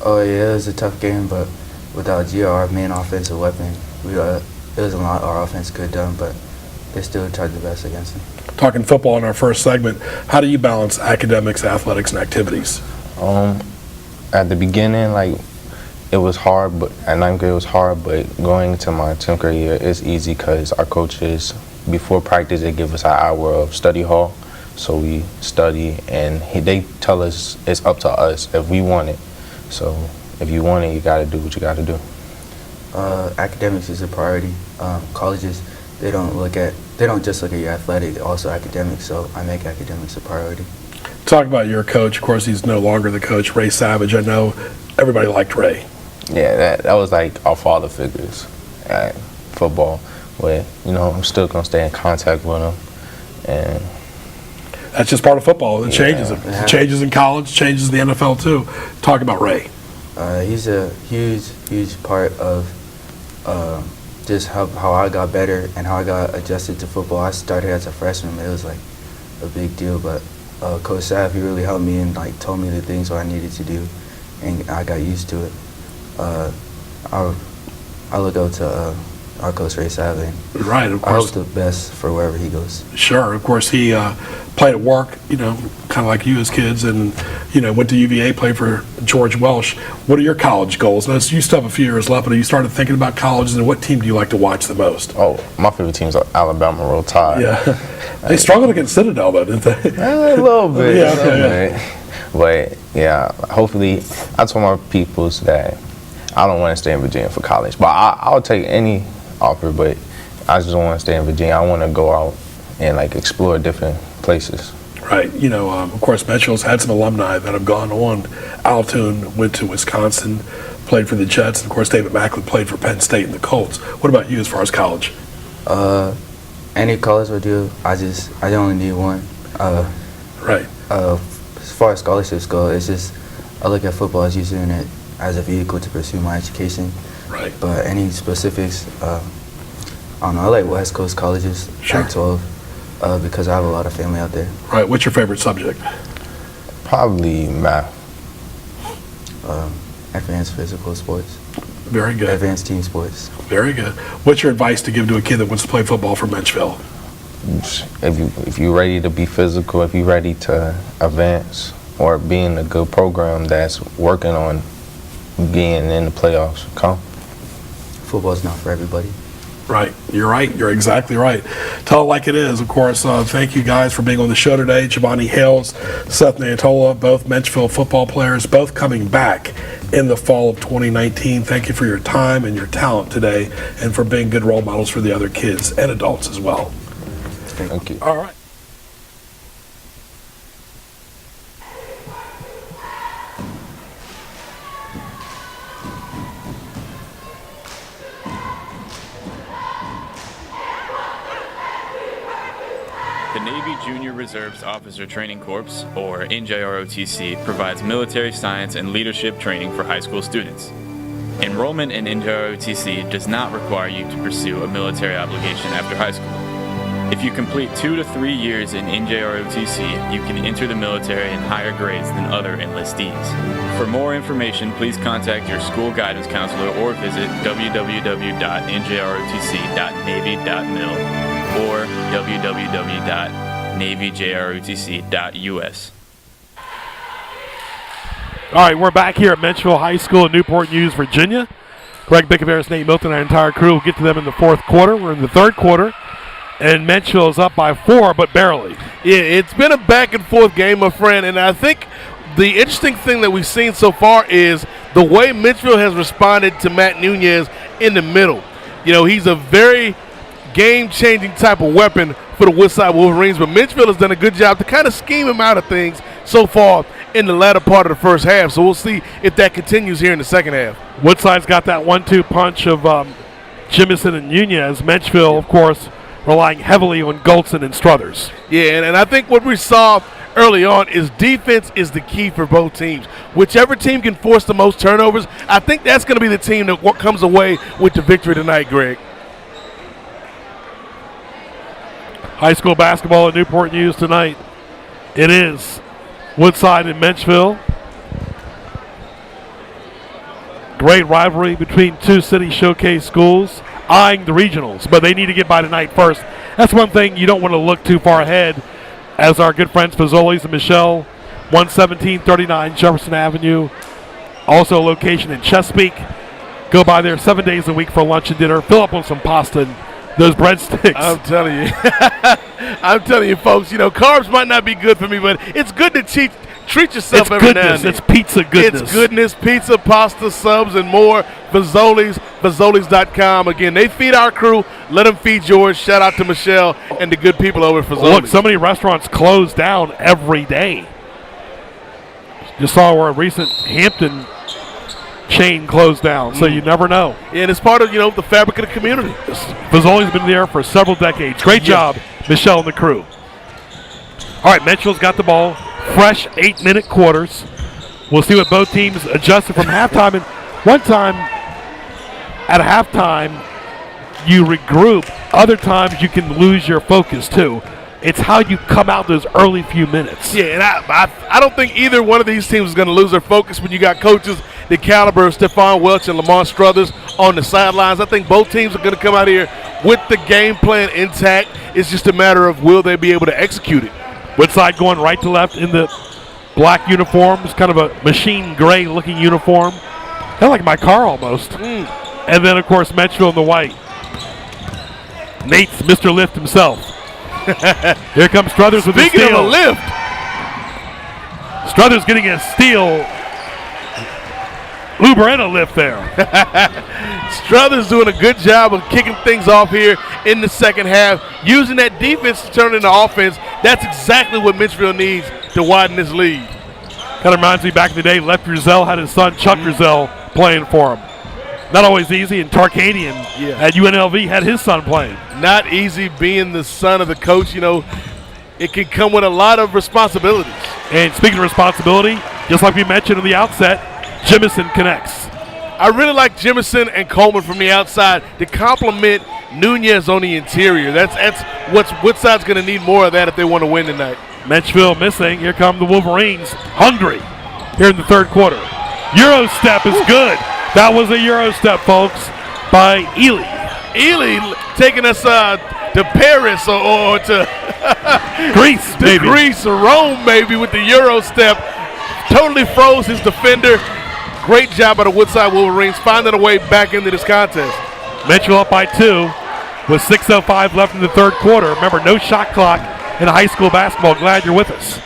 Oh yeah, it was a tough game, but without Gio, our main offensive weapon, it was a lot our offense could have done, but they still tried their best against them. Talking football in our first segment, how do you balance academics, athletics, and activities? At the beginning, it was hard, but at 9th grade it was hard, but going into my 10th grade year, it's easy because our coaches, before practice, they give us an hour of study hall. So we study, and they tell us it's up to us if we want it. So if you want it, you got to do what you got to do. Academics is a priority. Colleges, they don't just look at your athletic, also academics, so I make academics a priority. Talk about your coach. Of course, he's no longer the coach, Ray Savage. I know everybody liked Ray. Yeah, that was our father figures at football, where, I'm still going to stay in contact with them. And that's just part of football. It changes it. It changes in college, changes in the NFL too. Talk about Ray. He's a huge part of just how I got better and how I got adjusted to football. I started as a freshman, it was a big deal, but Coach Sav, he really helped me and told me the things what I needed to do, and I got used to it. I look up to our coach Ray Sav, and right, of course. I hope the best for wherever he goes. Sure, of course he played at work, kind of like you as kids, and went to UVA, played for George Welsh. What are your college goals? Now, you still have a few years left, but you started thinking about colleges, and what team do you like to watch the most? Oh, my favorite team's Alabama. Roll Tide. Yeah, they struggled against Citadel though, didn't they? A little bit. Yeah, okay. But yeah, hopefully, I told my peoples that I don't want to stay in Virginia for college, but I'll take any offer, but I just don't want to stay in Virginia. I want to go out and explore different places. Right. You know, of course, Menchville's had some alumni that have gone on. Altoon went to Wisconsin, played for the Jets, and of course, David Macklin played for Penn State and the Colts. What about you as far as college? Any college will do. I only need one. Right. As far as scholarships go, it's just I look at football as using it as a vehicle to pursue my education. Right. But any specifics, I don't know. I like West Coast colleges, Sure. Pac-12, because I have a lot of family out there. Right. What's your favorite subject? Probably math. Advanced physical sports, Very good. advanced team sports. Very good. What's your advice to give to a kid that wants to play football for Menchville? If you're ready to be physical, if you're ready to advance, or be in a good program that's working on being in the playoffs, come. Football's not for everybody. Right. You're right. You're exactly right. Tell it like it is. Of course, thank you guys for being on the show today. Giovanni Hales, Seth Nantola, both Menchville football players, both coming back in the fall of 2019. Thank you for your time and your talent today and for being good role models for the other kids and adults as well. Thank you. All right. The Navy Junior Reserves Officer Training Corps, or NJROTC, provides military science and leadership training for high school students. Enrollment in NJROTC does not require you to pursue a military obligation after high school. If you complete 2 to 3 years in NJROTC, you can enter the military in higher grades than other enlistees. For more information, please contact your school guidance counselor or visit www.njrotc.navy.mil. or www.navyjrotc.us. All right, we're back here at Menchville High School in Newport News, Virginia. Greg Bickaveris, Nate Milton, our entire crew will get to them in the fourth quarter. We're in the third quarter, and Menchville is up by 4, but barely. Yeah, it's been a back and forth game, my friend, and I think the interesting thing that we've seen so far is the way Menchville has responded to Matt Nunez in the middle. You know, he's a very game-changing type of weapon for the Woodside Wolverines, but Menchville has done a good job to kind of scheme him out of things so far in the latter part of the first half. So we'll see if that continues here in the second half. Woodside's got that 1-2 punch of Jimison and Nunez. Menchville, of course, relying heavily on Goldson and Struthers. Yeah, and I think what we saw early on is defense is the key for both teams. Whichever team can force the most turnovers, I think that's going to be the team that comes away with the victory tonight, Greg. High school basketball at Newport News tonight. It is Woodside and Menchville. Great rivalry between two city showcase schools, eyeing the regionals, but they need to get by tonight first. That's one thing you don't want to look too far ahead, as our good friends Fazoli's and Michelle, 11739 Jefferson Avenue, also a location in Chesapeake. Go by there 7 days a week for lunch and dinner. Fill up on some pasta and those breadsticks. I'm telling you. I'm telling you, folks, you know, carbs might not be good for me, but it's good to treat yourself every now and then. It's pizza goodness. It's goodness, pizza, pasta, subs, and more. Fazoli's, Fazoli's.com. Again, they feed our crew. Let them feed yours. Shout out to Michelle and the good people over at Fazoli's. Look, so many restaurants close down every day. Just saw where a recent Hampton chain closed down, so you never know. Yeah, and it's part of, you know, the fabric of the community. Fazoli's been there for several decades. Great job, Michelle and the crew. All right, Menchville's got the ball. Fresh 8-minute quarters. We'll see what both teams adjusted from halftime. And one time at halftime, you regroup. Other times you can lose your focus too. It's how you come out those early few minutes. Yeah, and I don't think either one of these teams is going to lose their focus when you got coaches the caliber of Stephon Welch and Lamont Struthers on the sidelines. I think both teams are going to come out here with the game plan intact. It's just a matter of will they be able to execute it. Woodside going right to left in the black uniforms, kind of a machine gray looking uniform. Kind of like my car almost. And then, of course, Menchville in the white. Nate's Mr. Lift himself. Here comes Struthers with the steal. Speaking of a lift. Struthers getting a steal Uber and a lift there. Struthers doing a good job of kicking things off here in the second half, using that defense to turn into offense. That's exactly what Menchville needs to widen this lead. Kind of reminds me back in the day, Left Drizel had his son Chuck Drizel playing for him. Not always easy, and Tarkanian at UNLV had his son playing. Not easy being the son of the coach. You know, it can come with a lot of responsibilities. And speaking of responsibility, just like we mentioned in the outset, Jemison connects. I really like Jemison and Coleman from the outside to complement Nunez on the interior. That's what Woodside's going to need more of that if they want to win tonight. Menchville missing. Here come the Wolverines, hungry here in the third quarter. Euro step is good. That was a Euro step, folks, by Ely. Ely taking us to Paris or to Greece, maybe. Greece or Rome, maybe, with the Euro step. Totally froze his defender. Great job by the Woodside Wolverines finding a way back into this contest. Menchville up by 2 with 6:05 left in the third quarter. Remember, no shot clock in high school basketball. Glad you're with us.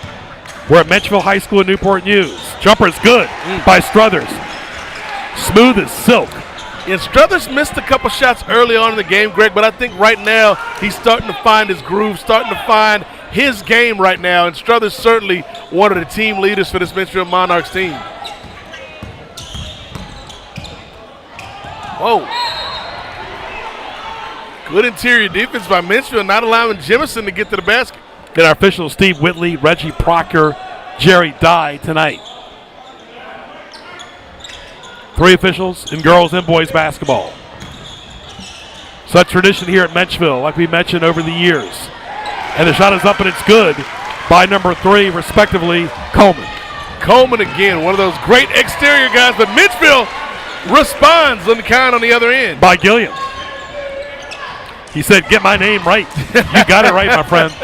We're at Menchville High School in Newport News. Jumper is good by Struthers. Smooth as silk. Yeah, Struthers missed a couple shots early on in the game, Greg, but I think right now he's starting to find his groove, starting to find his game right now, and Struthers certainly one of the team leaders for this Menchville Monarchs team. Whoa. Good interior defense by Menchville, not allowing Jemison to get to the basket. And our officials, Steve Whitley, Reggie Proctor, Jerry Dye tonight. 3 officials in girls and boys basketball. Such tradition here at Menchville, like we mentioned over the years. And the shot is up and it's good by number 3, respectively, Coleman. Coleman again, one of those great exterior guys, but Menchville responds on the count on the other end. By Gilliam. He said, get my name right. You got it right, my friend.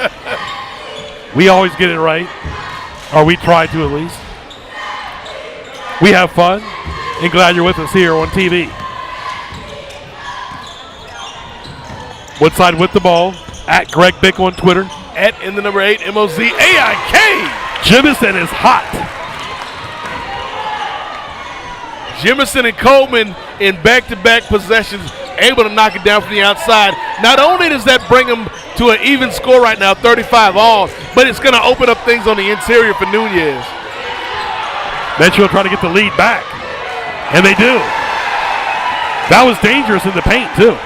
We always get it right, or we try to at least. We have fun, and glad you're with us here on TV. Woodside with the ball, at Greg Bick on Twitter. At in the number 8, MOZAIK. Jemison is hot. Jemison and Coleman in back-to-back possessions, able to knock it down from the outside. Not only does that bring them to an even score right now, 35 all, but it's going to open up things on the interior for Nunez. Menchville trying to get the lead back, and they do. That was dangerous in the paint, too.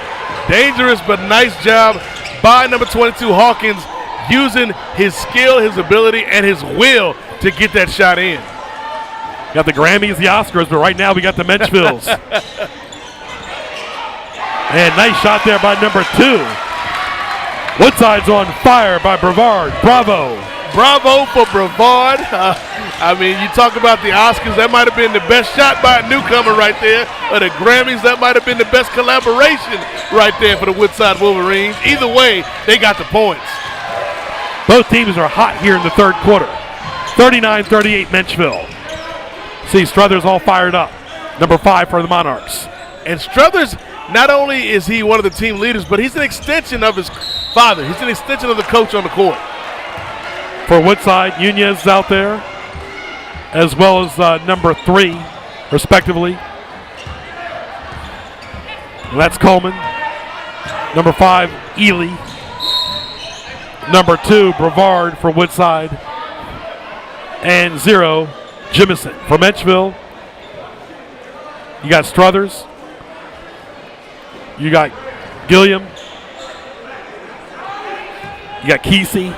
Dangerous, but nice job by number 22, Hawkins, using his skill, his ability, and his will to get that shot in. Got the Grammys, the Oscars, but right now we got the Menchvilles. And nice shot there by number 2. Woodside's on fire by Brevard. Bravo. Bravo for Brevard. I mean, you talk about the Oscars, that might have been the best shot by a newcomer right there. Or the Grammys, that might have been the best collaboration right there for the Woodside Wolverines. Either way, they got the points. Both teams are hot here in the third quarter. 39-38 Menchville. See, Struthers all fired up. Number 5 for the Monarchs. And Struthers, not only is he one of the team leaders, but he's an extension of his father. He's an extension of the coach on the court. For Woodside, Nunez is out there, as well as number 3, respectively. And that's Coleman. Number 5, Ely. Number 2, Brevard for Woodside. And 0, Jemison. For Menchville, you got Struthers. You got Gilliam. You got Kesey.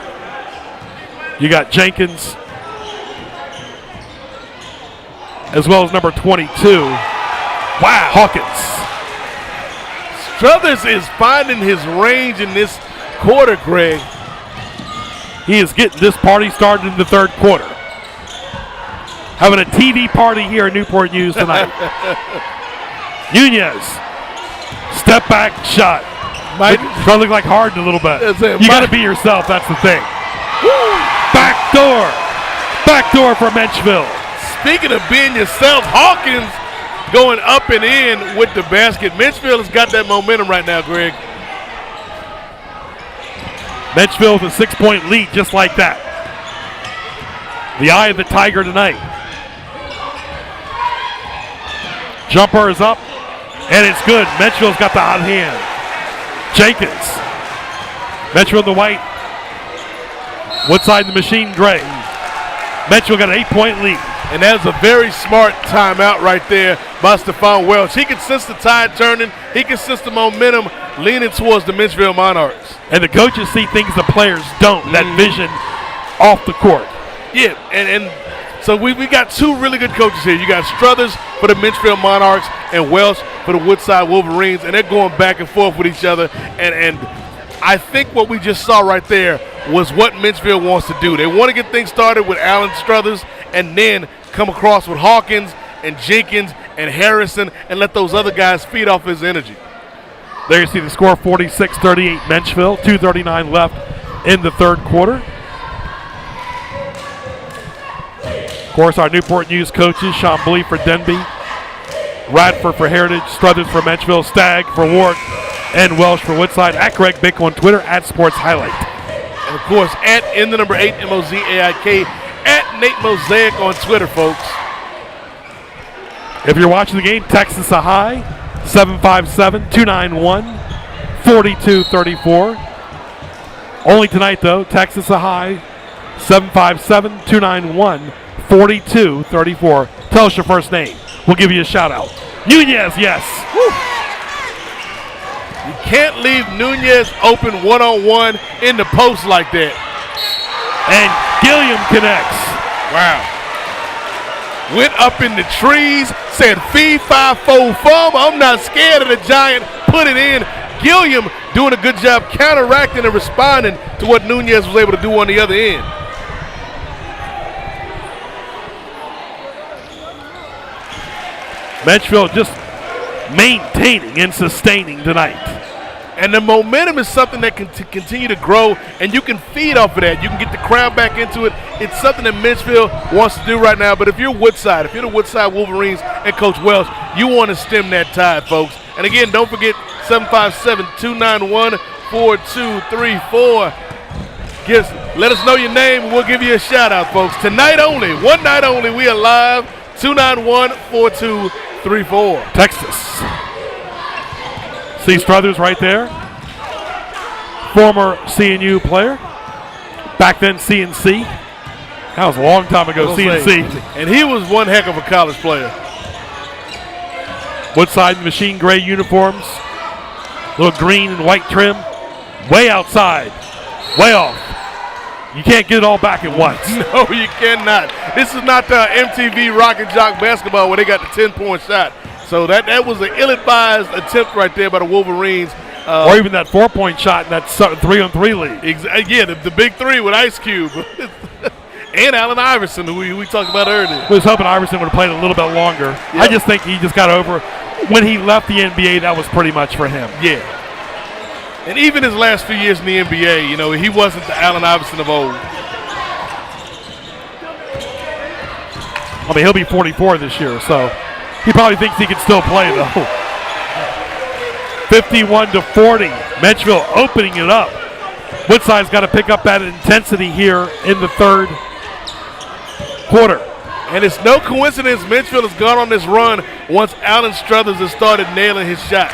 You got Jenkins. As well as number 22. Wow. Hawkins. Struthers is finding his range in this quarter, Greg. He is getting this party started in the third quarter. Having a TV party here in Newport News tonight. Nunez. Step back shot. Trying to look like Harden a little bit. You got to be yourself, that's the thing. Back door. Back door for Menchville. Speaking of being yourself, Hawkins going up and in with the basket. Menchville has got that momentum right now, Greg. Menchville with a 6-point lead just like that. The eye of the tiger tonight. Jumper is up, and it's good. Menchville's got the hot hand. Jenkins. Menchville in the white. Woodside in the machine gray. Menchville got an 8-point lead. And that is a very smart timeout right there by Stephon Welch. He can sense the tide turning. He can sense the momentum leaning towards the Menchville Monarchs. And the coaches see things the players don't, that vision off the court. Yeah, and so we got two really good coaches here. You got Struthers for the Menchville Monarchs and Welch for the Woodside Wolverines, and they're going back and forth with each other. And I think what we just saw right there was what Menchville wants to do. They want to get things started with Alan Struthers and then come across with Hawkins and Jenkins and Harrison and let those other guys feed off his energy. There you see the score, 46-38 Menchville, 2:39 left in the third quarter. Of course, our Newport News coaches, Chambly for Denby, Radford for Heritage, Struthers for Menchville, Stagg for Warwick, and Welsh for Woodside. At Greg Bick on Twitter, at Sports Highlight. And of course, at in the number 8 MOZAIK, at Nate Mosaic on Twitter, folks. If you're watching the game, text us a high, 757-291-4234. Only tonight, though, text us a high, 757-291-4234. Tell us your first name. We'll give you a shout-out. Nunez, yes. Woo. You can't leave Nunez open one-on-one in the post like that. And Gilliam connects. Wow. Went up in the trees, said fee-fi-fo-fum, I'm not scared of the Giant, put it in. Gilliam doing a good job counteracting and responding to what Nunez was able to do on the other end. Menchville just maintaining and sustaining tonight. And the momentum is something that can continue to grow, and you can feed off of that. You can get the crowd back into it. It's something that Menchville wants to do right now. But if you're Woodside, if you're the Woodside Wolverines and Coach Welch, you want to stem that tide, folks. And again, don't forget 757-291-4234. Let us know your name, and we'll give you a shout-out, folks. Tonight only, one night only, we are live, 291-4234. Texas. See Struthers right there. Former CNU player. Back then CNC. That was a long time ago, CNC. And he was one heck of a college player. Woodside machine gray uniforms. Little green and white trim. Way outside. Way off. You can't get it all back at once. No, you cannot. This is not the MTV Rock and Jock basketball where they got the 10-point shot. So that was an ill-advised attempt right there by the Wolverines. Or even that 4-point shot in that 3-on-3 league. Yeah, the big three with Ice Cube. And Allen Iverson, who we talked about earlier. I was hoping Iverson would have played a little bit longer. Yep. I just think he just got over. When he left the NBA, that was pretty much for him. Yeah. And even his last few years in the NBA, he wasn't the Allen Iverson of old. I mean, he'll be 44 this year, so he probably thinks he can still play, though. 51-40. Menchville opening it up. Woodside's got to pick up that intensity here in the third quarter. And it's no coincidence Menchville has gone on this run once Alan Struthers has started nailing his shots.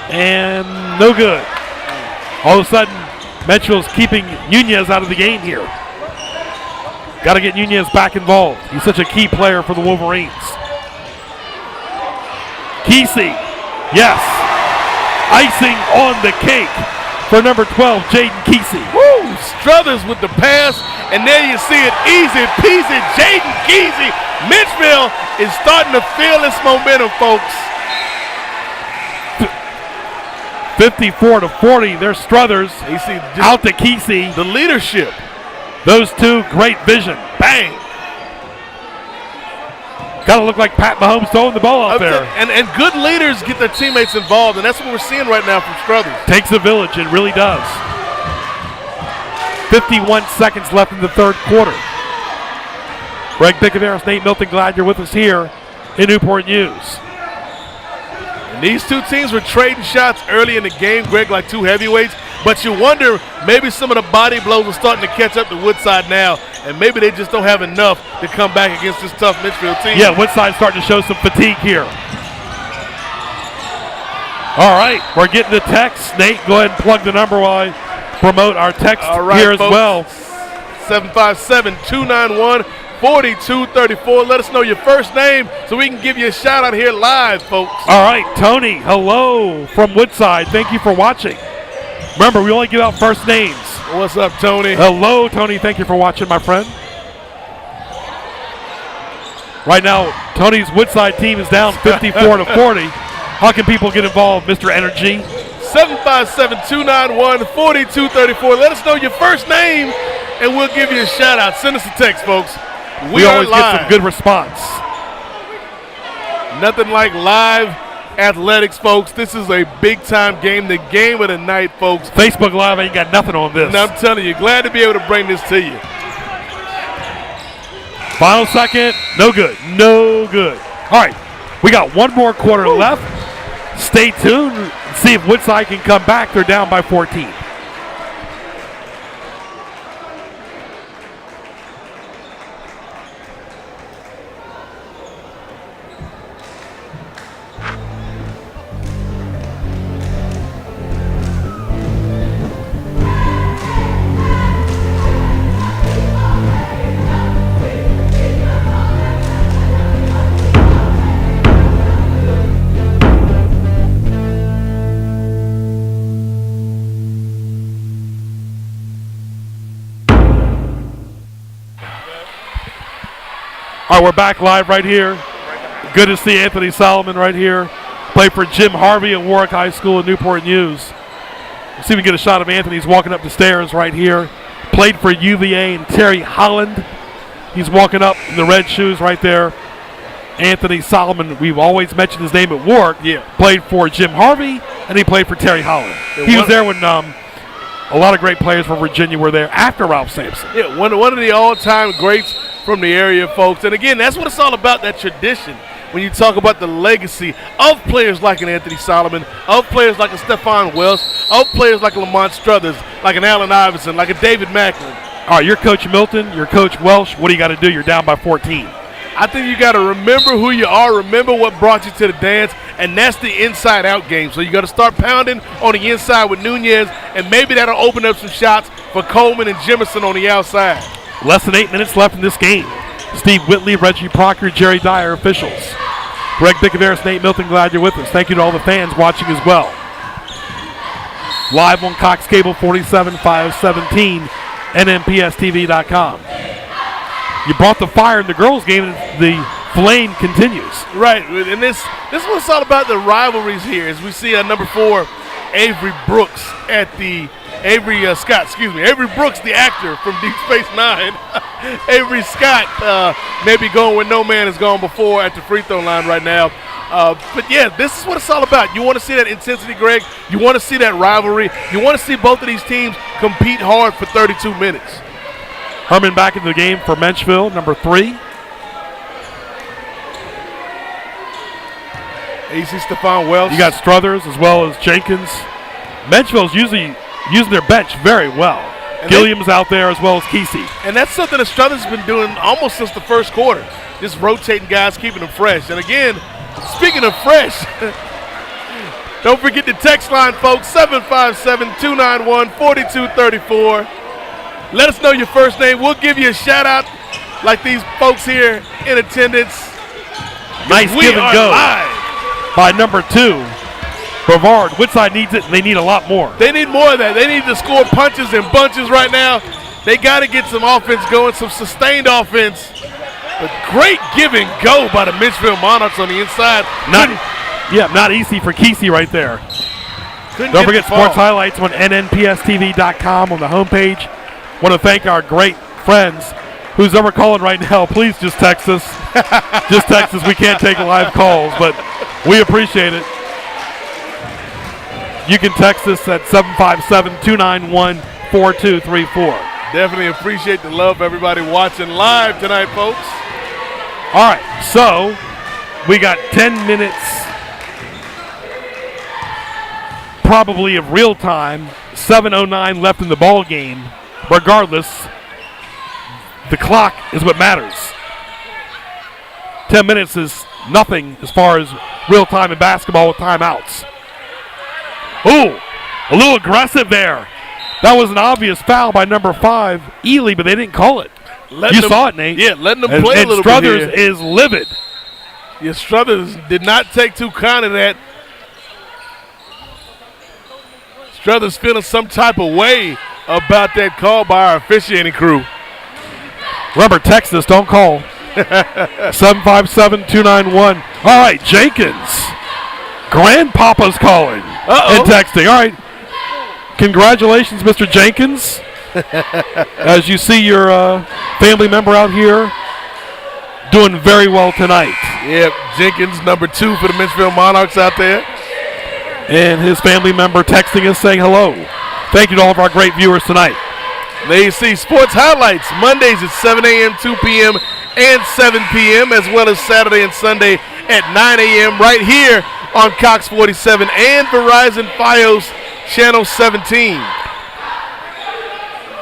And no good. All of a sudden, Menchville's keeping Nunez out of the game here. Got to get Nunez back involved. He's such a key player for the Wolverines. Kesey, yes. Icing on the cake for number 12, Jaden Kesey. Woo! Struthers with the pass, and there you see it, easy peasy, Jaden Kesey. Menchville is starting to feel its momentum, folks. 54-40, there's Struthers out to Kesey. The leadership. Those two, great vision. Bang. Got to look like Pat Mahomes throwing the ball out there. And good leaders get their teammates involved, and that's what we're seeing right now from Struthers. Takes a village, it really does. 51 seconds left in the third quarter. Greg Pickaveras, Nate Milton, glad you're with us here in Newport News. And these two teams were trading shots early in the game, Greg, like two heavyweights. But you wonder, maybe some of the body blows are starting to catch up to Woodside now and maybe they just don't have enough to come back against this tough Menchville team. Yeah, Woodside starting to show some fatigue here. All right, we're getting the text. Nate, go ahead and plug the number while I promote our text here as well. 757-291-4234. Let us know your first name so we can give you a shout out here live, folks. All right, Tony, hello from Woodside. Thank you for watching. Remember, we only give out first names. What's up, Tony? Hello, Tony. Thank you for watching, my friend. Right now, Tony's Woodside team is down 54-40. How can people get involved, Mr. Energy? 757-291-4234. Let us know your first name, and we'll give you a shout out. Send us a text, folks. We always live. get some good response. Nothing like live athletics, folks. This is a big-time game, the game of the night, folks. Facebook Live ain't got nothing on this. And I'm telling you, glad to be able to bring this to you. Final second, no good, no good. All right, we got one more quarter left. Stay tuned and see if Woodside can come back. They're down by 14. All right, we're back live right here. Good to see Anthony Solomon right here. Played for Jim Harvey at Warwick High School in Newport News. Let's see if we can get a shot of Anthony. He's walking up the stairs right here. Played for UVA and Terry Holland. He's walking up in the red shoes right there. Anthony Solomon, we've always mentioned his name at Warwick. Yeah. Played for Jim Harvey, and he played for Terry Holland. He was there when a lot of great players from Virginia were there after Ralph Sampson. Yeah, one of the all-time greats from the area, folks. And again, that's what it's all about, that tradition. When you talk about the legacy of players like an Anthony Solomon, of players like a Stephon Wells, of players like a Lamont Struthers, like an Allen Iverson, like a David Macklin. All right, you're Coach Milton, you're Coach Welsh. What do you got to do? You're down by 14. I think you got to remember who you are, remember what brought you to the dance, and that's the inside-out game. So you got to start pounding on the inside with Nunez, and maybe that'll open up some shots for Coleman and Jemison on the outside. Less than 8 minutes left in this game. Steve Whitley, Reggie Proctor, Jerry Dyer, officials. Greg Dickaveris, Nate Milton, glad you're with us. Thank you to all the fans watching as well. Live on Cox Cable 47 517, NMPSTV.com. You brought the fire in the girls' game, and the flame continues. Right, and this is what it's all about, the rivalries here, as we see number 4, Avery Brooks at the Avery Brooks, the actor from Deep Space Nine. Avery Scott maybe going where no man has gone before at the free throw line right now. But yeah, this is what it's all about. You want to see that intensity, Greg. You want to see that rivalry. You want to see both of these teams compete hard for 32 minutes. Herman back in the game for Menchville, number 3. AC Stephon Wells. You got Struthers as well as Jenkins. Menchville's usually using their bench very well. And Gilliam's out there as well as Kesey. And that's something that Struthers has been doing almost since the first quarter. Just rotating guys, keeping them fresh. And again, speaking of fresh, don't forget the text line, folks, 757-291-4234. Let us know your first name. We'll give you a shout out like these folks here in attendance. Nice give and go by number 2. Brevard. Woodside needs it, and they need a lot more. They need more of that. They need to score punches and bunches right now. They got to get some offense going, some sustained offense. A great give and go by the Menchville Monarchs on the inside. Not easy for Kesey right there. Don't forget sports highlights on nnpstv.com on the homepage. Want to thank our great friends. Who's ever calling right now, please just text us. Just text us. We can't take live calls, but we appreciate it. You can text us at 757-291-4234. Definitely appreciate the love, everybody watching live tonight, folks. All right, so we got 10 minutes probably of real time, 7:09 left in the ball game. Regardless, The clock is what matters. 10 minutes is nothing as far as real time in basketball with timeouts. Ooh, a little aggressive there. That was an obvious foul by number 5, Ely, but they didn't call it. You saw it, Nate. Yeah, letting them play a little Struthers bit here. is livid. Yeah, Struthers did not take too kind of that. Struthers feeling some type of way about that call by our officiating crew. Remember, text us, don't call. 757-291. All right, Jenkins. Grandpapa's calling and texting. All right. Congratulations, Mr. Jenkins. As you see your family member out here doing very well tonight. Yep, Jenkins, number 2 for the Menchville Monarchs out there. And his family member texting us saying hello. Thank you to all of our great viewers tonight. There you see sports highlights Mondays at 7 a.m., 2 p.m., and 7 p.m., as well as Saturday and Sunday at 9 a.m. right here on Cox 47 and Verizon Fios Channel 17.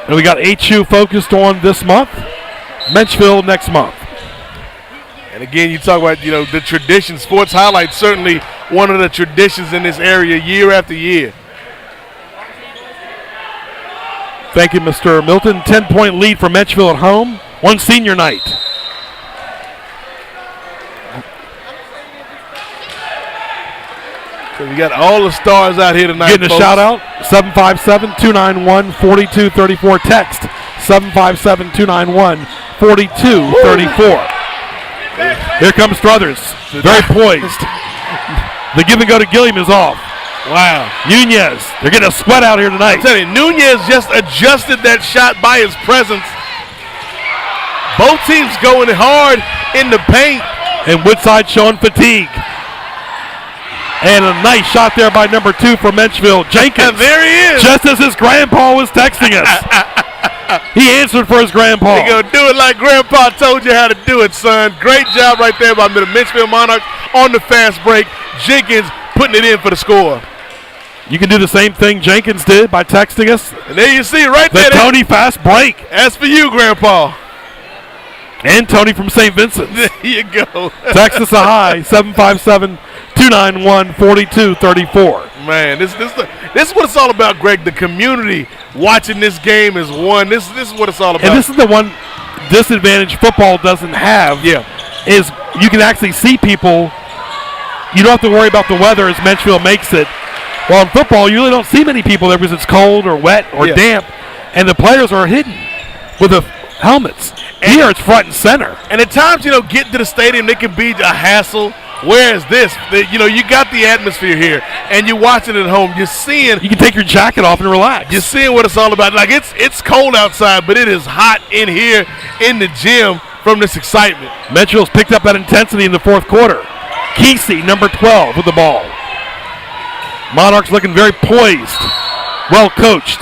And we got HU focused on this month, Menchville next month. And again, you talk about, the tradition. Sports highlights, certainly one of the traditions in this area year after year. Thank you, Mr. Milton. 10-point lead for Menchville at home. One senior night. So we got all the stars out here tonight. Getting a shout out, 757-291-4234. Text 757-291-4234. Here comes Struthers, very poised. The give and go to Gilliam is off. Wow. Nunez, they're getting a sweat out here tonight. I'm telling you, Nunez just adjusted that shot by his presence. Both teams going hard in the paint. And Woodside showing fatigue. And a nice shot there by number 2 for Menchville. Jenkins. And there he is. Just as his grandpa was texting us. He answered for his grandpa. You're going to do it like grandpa told you how to do it, son. Great job right there by the Menchville Monarchs on the fast break. Jenkins putting it in for the score. You can do the same thing Jenkins did by texting us. And there you see right there. The Tony fast break. That's for you, grandpa. And Tony from St. Vincent. There you go. Text us a hi, 757-291-4234. Man, this is what it's all about, Greg. The community watching this game is one. This is what it's all about. And this is the one disadvantage football doesn't have. Yeah. Is you can actually see people. You don't have to worry about the weather as Menchville makes it. Well, in football, you really don't see many people there because it's cold or wet or damp. And the players are hidden with the helmets. Here it's front and center. And at times, getting to the stadium, it can be a hassle. Whereas this, you got the atmosphere here, and you're watching it at home. You're seeing. You can take your jacket off and relax. You're seeing what it's all about. Like, it's cold outside, but it is hot in here in the gym from this excitement. Menchville's picked up that intensity in the fourth quarter. Kesey, number 12, with the ball. Monarchs looking very poised, well coached.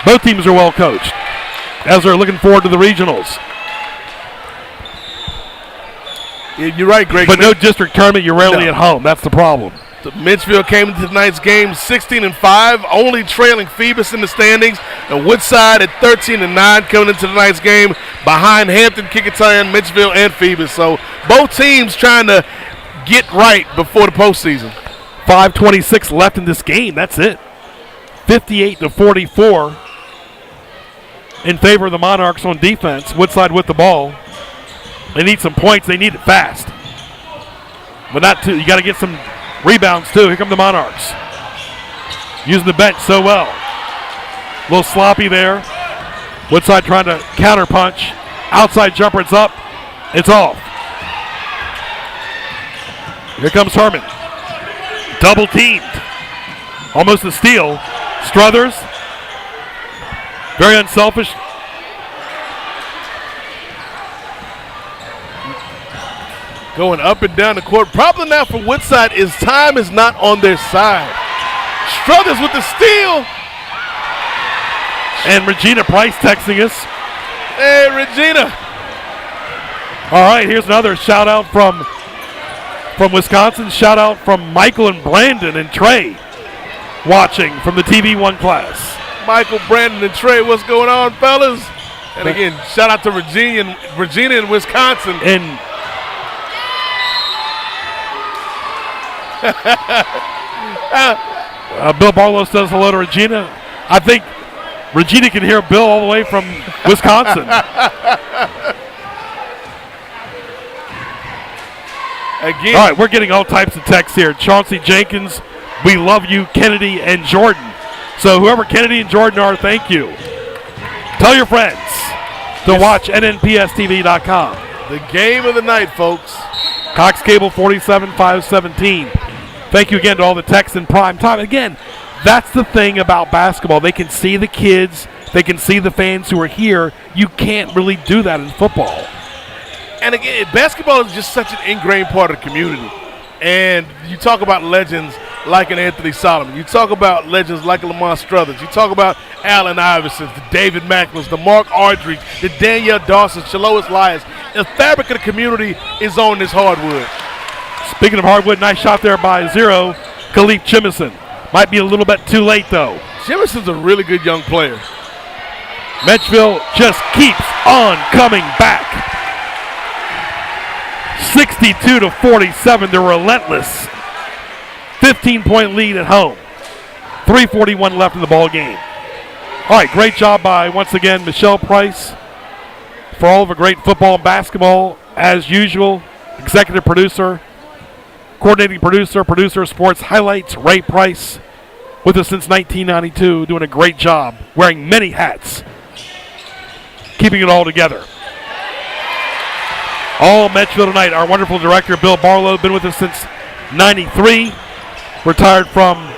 Both teams are well coached as they're looking forward to the regionals. Yeah, you're right, Greg. But no district tournament, you're rarely at home. That's the problem. So Menchville came into tonight's game 16-5, only trailing Phoebus in the standings. And Woodside at 13-9 coming into tonight's game behind Hampton, Kickingham, Menchville, and Phoebus. So both teams trying to get right before the postseason. 5:26 left in this game. That's it. 58-44 in favor of the Monarchs on defense. Woodside with the ball. They need some points. They need it fast. But not too. You got to get some rebounds too. Here come the Monarchs. Using the bench so well. A little sloppy there. Woodside trying to counter punch. Outside jumper. It's up. It's off. Here comes Herman. Double teamed. Almost a steal. Struthers. Very unselfish. Going up and down the court. Problem now for Woodside is time is not on their side. Struthers with the steal. And Regina Price texting us. Hey, Regina. All right, here's another shout out from Wisconsin. Shout out from Michael and Brandon and Trey watching from the TV1 class. Michael, Brandon, and Trey, what's going on, fellas? And again, shout out to Regina in Wisconsin. And Bill Barlow says hello to Regina. I think Regina can hear Bill all the way from Wisconsin. Again. All right, we're getting all types of texts here. Chauncey Jenkins, we love you, Kennedy and Jordan. So whoever Kennedy and Jordan are, thank you. Tell your friends to watch nnpstv.com. The game of the night, folks. Cox Cable 47-517. Thank you again to all the texts in prime time. Again, that's the thing about basketball. They can see the kids. They can see the fans who are here. You can't really do that in football. And again, basketball is just such an ingrained part of the community. And you talk about legends like an Anthony Solomon. You talk about legends like Lamont Struthers. You talk about Allen Iverson, the David Macklins, the Mark Ardrey, the Danielle Dawson, Shalois Lyons. The fabric of the community is on this hardwood. Speaking of hardwood, nice shot there by Zero, Khalif Chimison. Might be a little bit too late, though. Chimison's a really good young player. Menchville just keeps on coming back. 62-47, they're relentless. 15-point lead at home. 3:41 left in the ball game. All right, great job by, once again, Michelle Price for all of a great football and basketball, as usual. Executive producer, coordinating producer, producer of sports highlights, Ray Price, with us since 1992, doing a great job, wearing many hats, keeping it all together. All Menchville tonight, our wonderful director, Bill Barlow, been with us since 93, retired from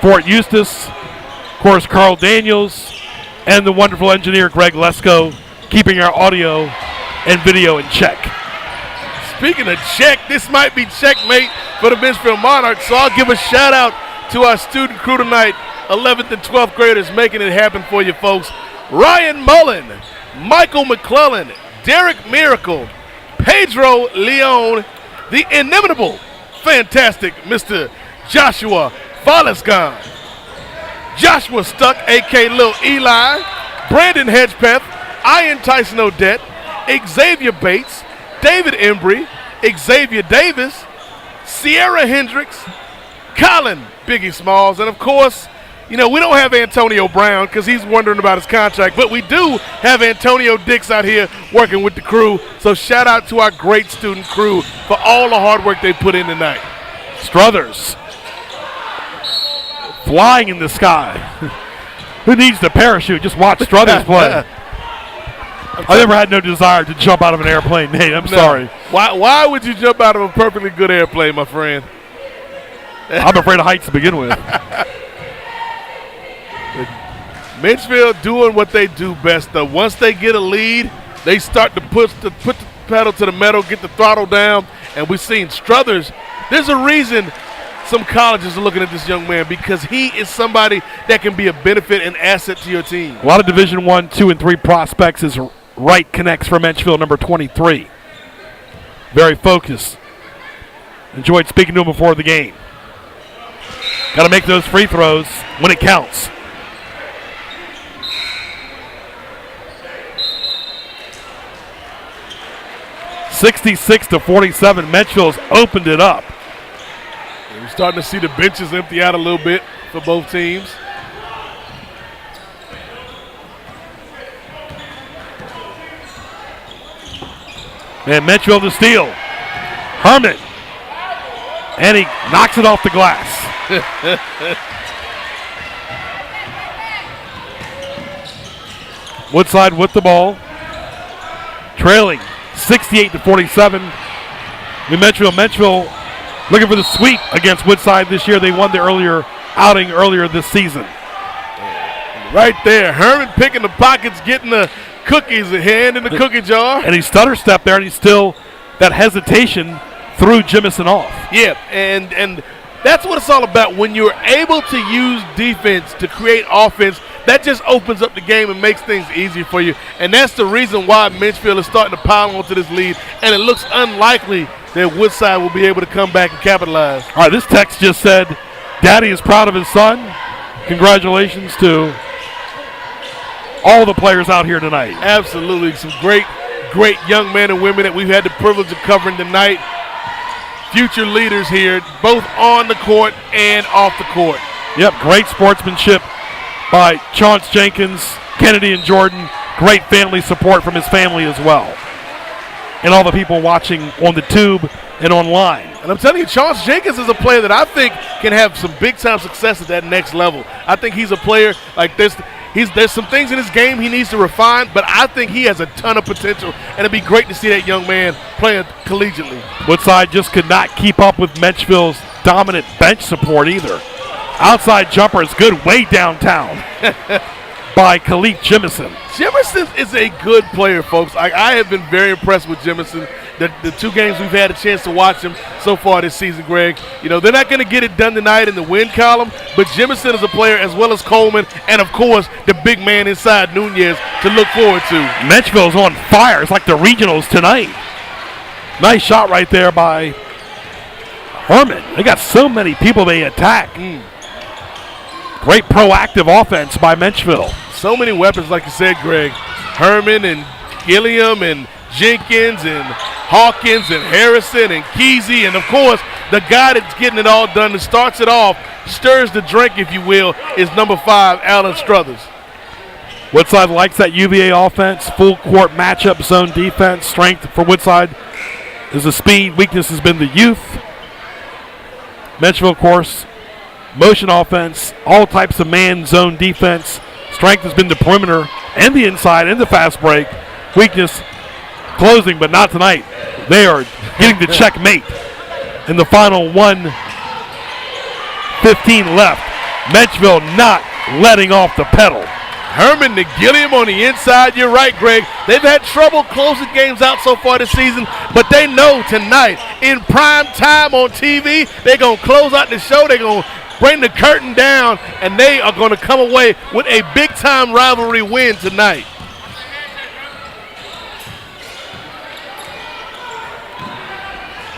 Fort Eustis. Of course, Carl Daniels, and the wonderful engineer, Greg Lesko, keeping our audio and video in check. Speaking of check, this might be checkmate for the Menchville Monarchs, so I'll give a shout out to our student crew tonight, 11th and 12th graders making it happen for you folks. Ryan Mullen, Michael McClellan, Derek Miracle, Pedro Leon, the inimitable, fantastic Mr. Joshua Falescan, Joshua Stuck, a.k.a. Lil Eli, Brandon Hedgepeth, Ian Tyson Odette, Xavier Bates, David Embry, Xavier Davis, Sierra Hendricks, Colin Biggie Smalls, and of course, you know, we don't have Antonio Brown because he's wondering about his contract, but we do have Antonio Dix out here working with the crew. So shout out to our great student crew for all the hard work they put in tonight. Struthers flying in the sky. Who needs the parachute? Just watch Struthers play. I never had no desire to jump out of an airplane, Nate. I'm sorry. Why would you jump out of a perfectly good airplane, my friend? I'm afraid of heights to begin with. Menchville doing what they do best, though. Once they get a lead, they start to put the pedal to the metal, get the throttle down, and we've seen Struthers. There's a reason some colleges are looking at this young man, because he is somebody that can be a benefit and asset to your team. A lot of Division I, II, and III prospects as right connects for Menchville, number 23. Very focused. Enjoyed speaking to him before the game. Got to make those free throws when it counts. (66-47). Menchville's opened it up. We're starting to see the benches empty out a little bit for both teams. And Menchville to steal. Herman. And he knocks it off the glass. Woodside with the ball. Trailing 68-47. Menchville looking for the sweep against Woodside this year. They won the outing earlier this season. Right there. Herman picking the pockets, getting the cookies, hand in the cookie jar. And he stutter stepped there, and he's still, that hesitation threw Jimison off. Yeah, and that's what it's all about. When you're able to use defense to create offense, that just opens up the game and makes things easier for you. And that's the reason why Menchville is starting to pile onto this lead, and it looks unlikely that Woodside will be able to come back and capitalize. All right, this text just said, Daddy is proud of his son. Congratulations to all the players out here tonight. Absolutely. Some great young men and women that we've had the privilege of covering tonight. Future leaders here, both on the court and off the court. Yep, great sportsmanship by Chauncey Jenkins, Kennedy, and Jordan. Great family support from his family as well. And all the people watching on the tube and online. And I'm telling you, Chauncey Jenkins is a player that I think can have some big-time success at that next level. I think he's a player like this. There's some things in his game he needs to refine, but I think he has a ton of potential, and it'd be great to see that young man playing collegiately. Woodside just could not keep up with Menchville's dominant bench support either. Outside jumper is good way downtown by Khalif Jemison. Jemison is a good player, folks. I have been very impressed with Jemison. The 2 games we've had a chance to watch him so far this season, Greg. You know, they're not going to get it done tonight in the win column, but Jemison is a player as well as Coleman and, of course, the big man inside Nunez to look forward to. Menchville's on fire. It's like the regionals tonight. Nice shot right there by Herman. They got so many people they attack. Great proactive offense by Menchville. So many weapons, like you said, Greg. Herman and Gilliam and Jenkins and Hawkins and Harrison and Kesey, and of course the guy that's getting it all done and starts it off, stirs the drink if you will, is number 5, Alan Struthers. Woodside likes that UVA offense, full court matchup zone defense. Strength for Woodside is the speed, weakness has been the youth. Menchville, of course, motion offense, all types of man zone defense. Strength has been the perimeter and the inside and the fast break. Weakness closing, but not tonight. They are getting the checkmate in the final 1:15 left. Menchville not letting off the pedal. Herman to Gilliam on the inside. You're right, Greg. They've had trouble closing games out so far this season, but they know tonight in prime time on TV, they're going to close out the show. They're going to bring the curtain down, and they are going to come away with a big-time rivalry win tonight.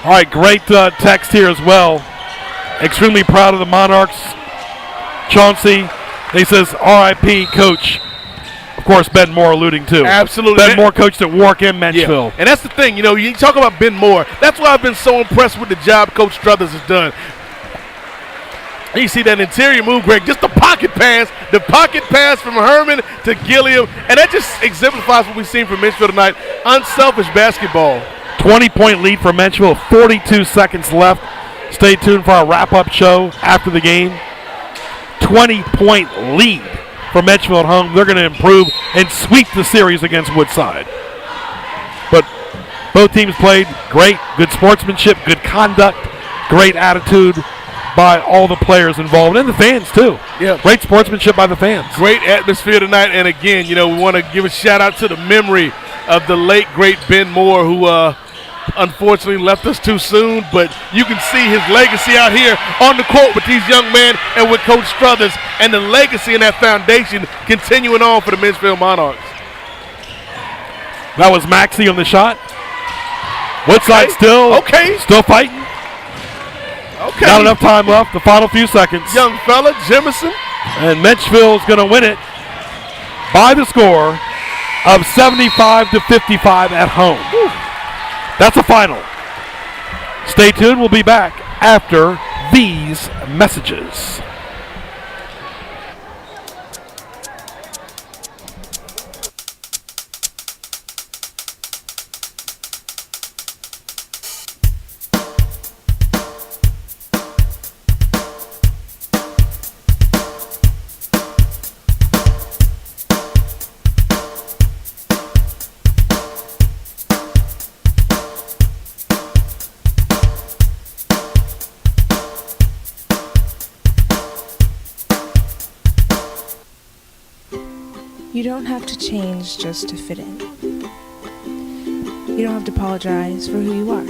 All right, great text here as well. Extremely proud of the Monarchs. Chauncey, he says, R.I.P. Coach. Of course, Ben Moore alluding to. Absolutely. Ben Moore coached at Warwick and Menchville. Yeah. And that's the thing, you know, you talk about Ben Moore. That's why I've been so impressed with the job Coach Struthers has done. You see that interior move, Greg, just the pocket pass from Herman to Gilliam, and that just exemplifies what we've seen from Menchville tonight, unselfish basketball. 20-point lead for Menchville, 42 seconds left. Stay tuned for our wrap-up show after the game. 20-point lead for Menchville at home. They're going to improve and sweep the series against Woodside. But both teams played great, good sportsmanship, good conduct, great attitude by all the players involved, and the fans too. Yeah. Great sportsmanship by the fans. Great atmosphere tonight, and again, you know, we want to give a shout-out to the memory of the late, great Ben Moore, who unfortunately left us too soon, but you can see his legacy out here on the court with these young men and with Coach Struthers, and the legacy and that foundation continuing on for the Menchville Monarchs. That was Maxey on the shot. Woodside still fighting. Okay. Not enough time left, the final few seconds. Young fella, Jemison. And Menchville is going to win it by the score of 75-55 at home. Whew. That's a final. Stay tuned. We'll be back after these messages. You don't have to change just to fit in. You don't have to apologize for who you are.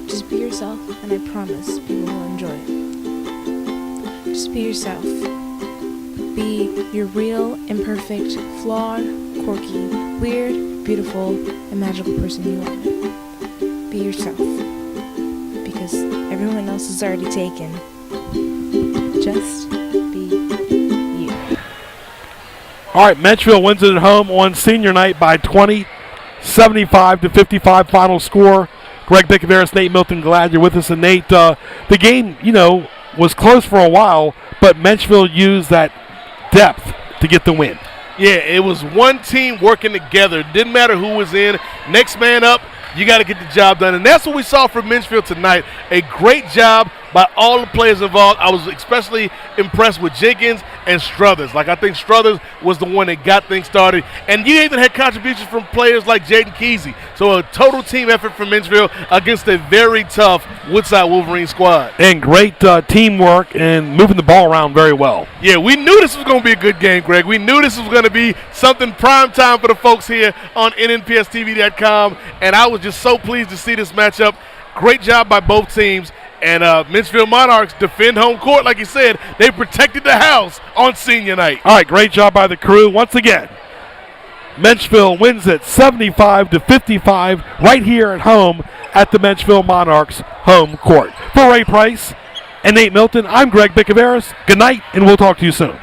Just be yourself, and I promise people will enjoy it. Just be yourself. Be your real, imperfect, flawed, quirky, weird, beautiful, and magical person you are. Be yourself. Because everyone else is already taken. Just be you. All right, Menchville wins it at home on senior night by 20, 75-55 final score. Greg Bickaveris, Nate Milton, glad you're with us. And Nate, the game, was close for a while, but Menchville used that depth to get the win. Yeah, it was one team working together. Didn't matter who was in. Next man up, you got to get the job done. And that's what we saw from Menchville tonight. A great job by all the players involved. I was especially impressed with Jenkins and Struthers. I think Struthers was the one that got things started. And you even had contributions from players like Jaden Kesey. So a total team effort from Menchville against a very tough Woodside Wolverine squad. And great teamwork and moving the ball around very well. Yeah, we knew this was going to be a good game, Greg. We knew this was going to be something prime time for the folks here on NNPSTV.com. And I was just so pleased to see this matchup. Great job by both teams. And Menchville Monarchs defend home court, like you said. They protected the house on senior night. All right, great job by the crew. Once again, Menchville wins it 75-55 right here at home at the Menchville Monarchs home court. For Ray Price and Nate Milton, I'm Greg Bickaveris. Good night, and we'll talk to you soon.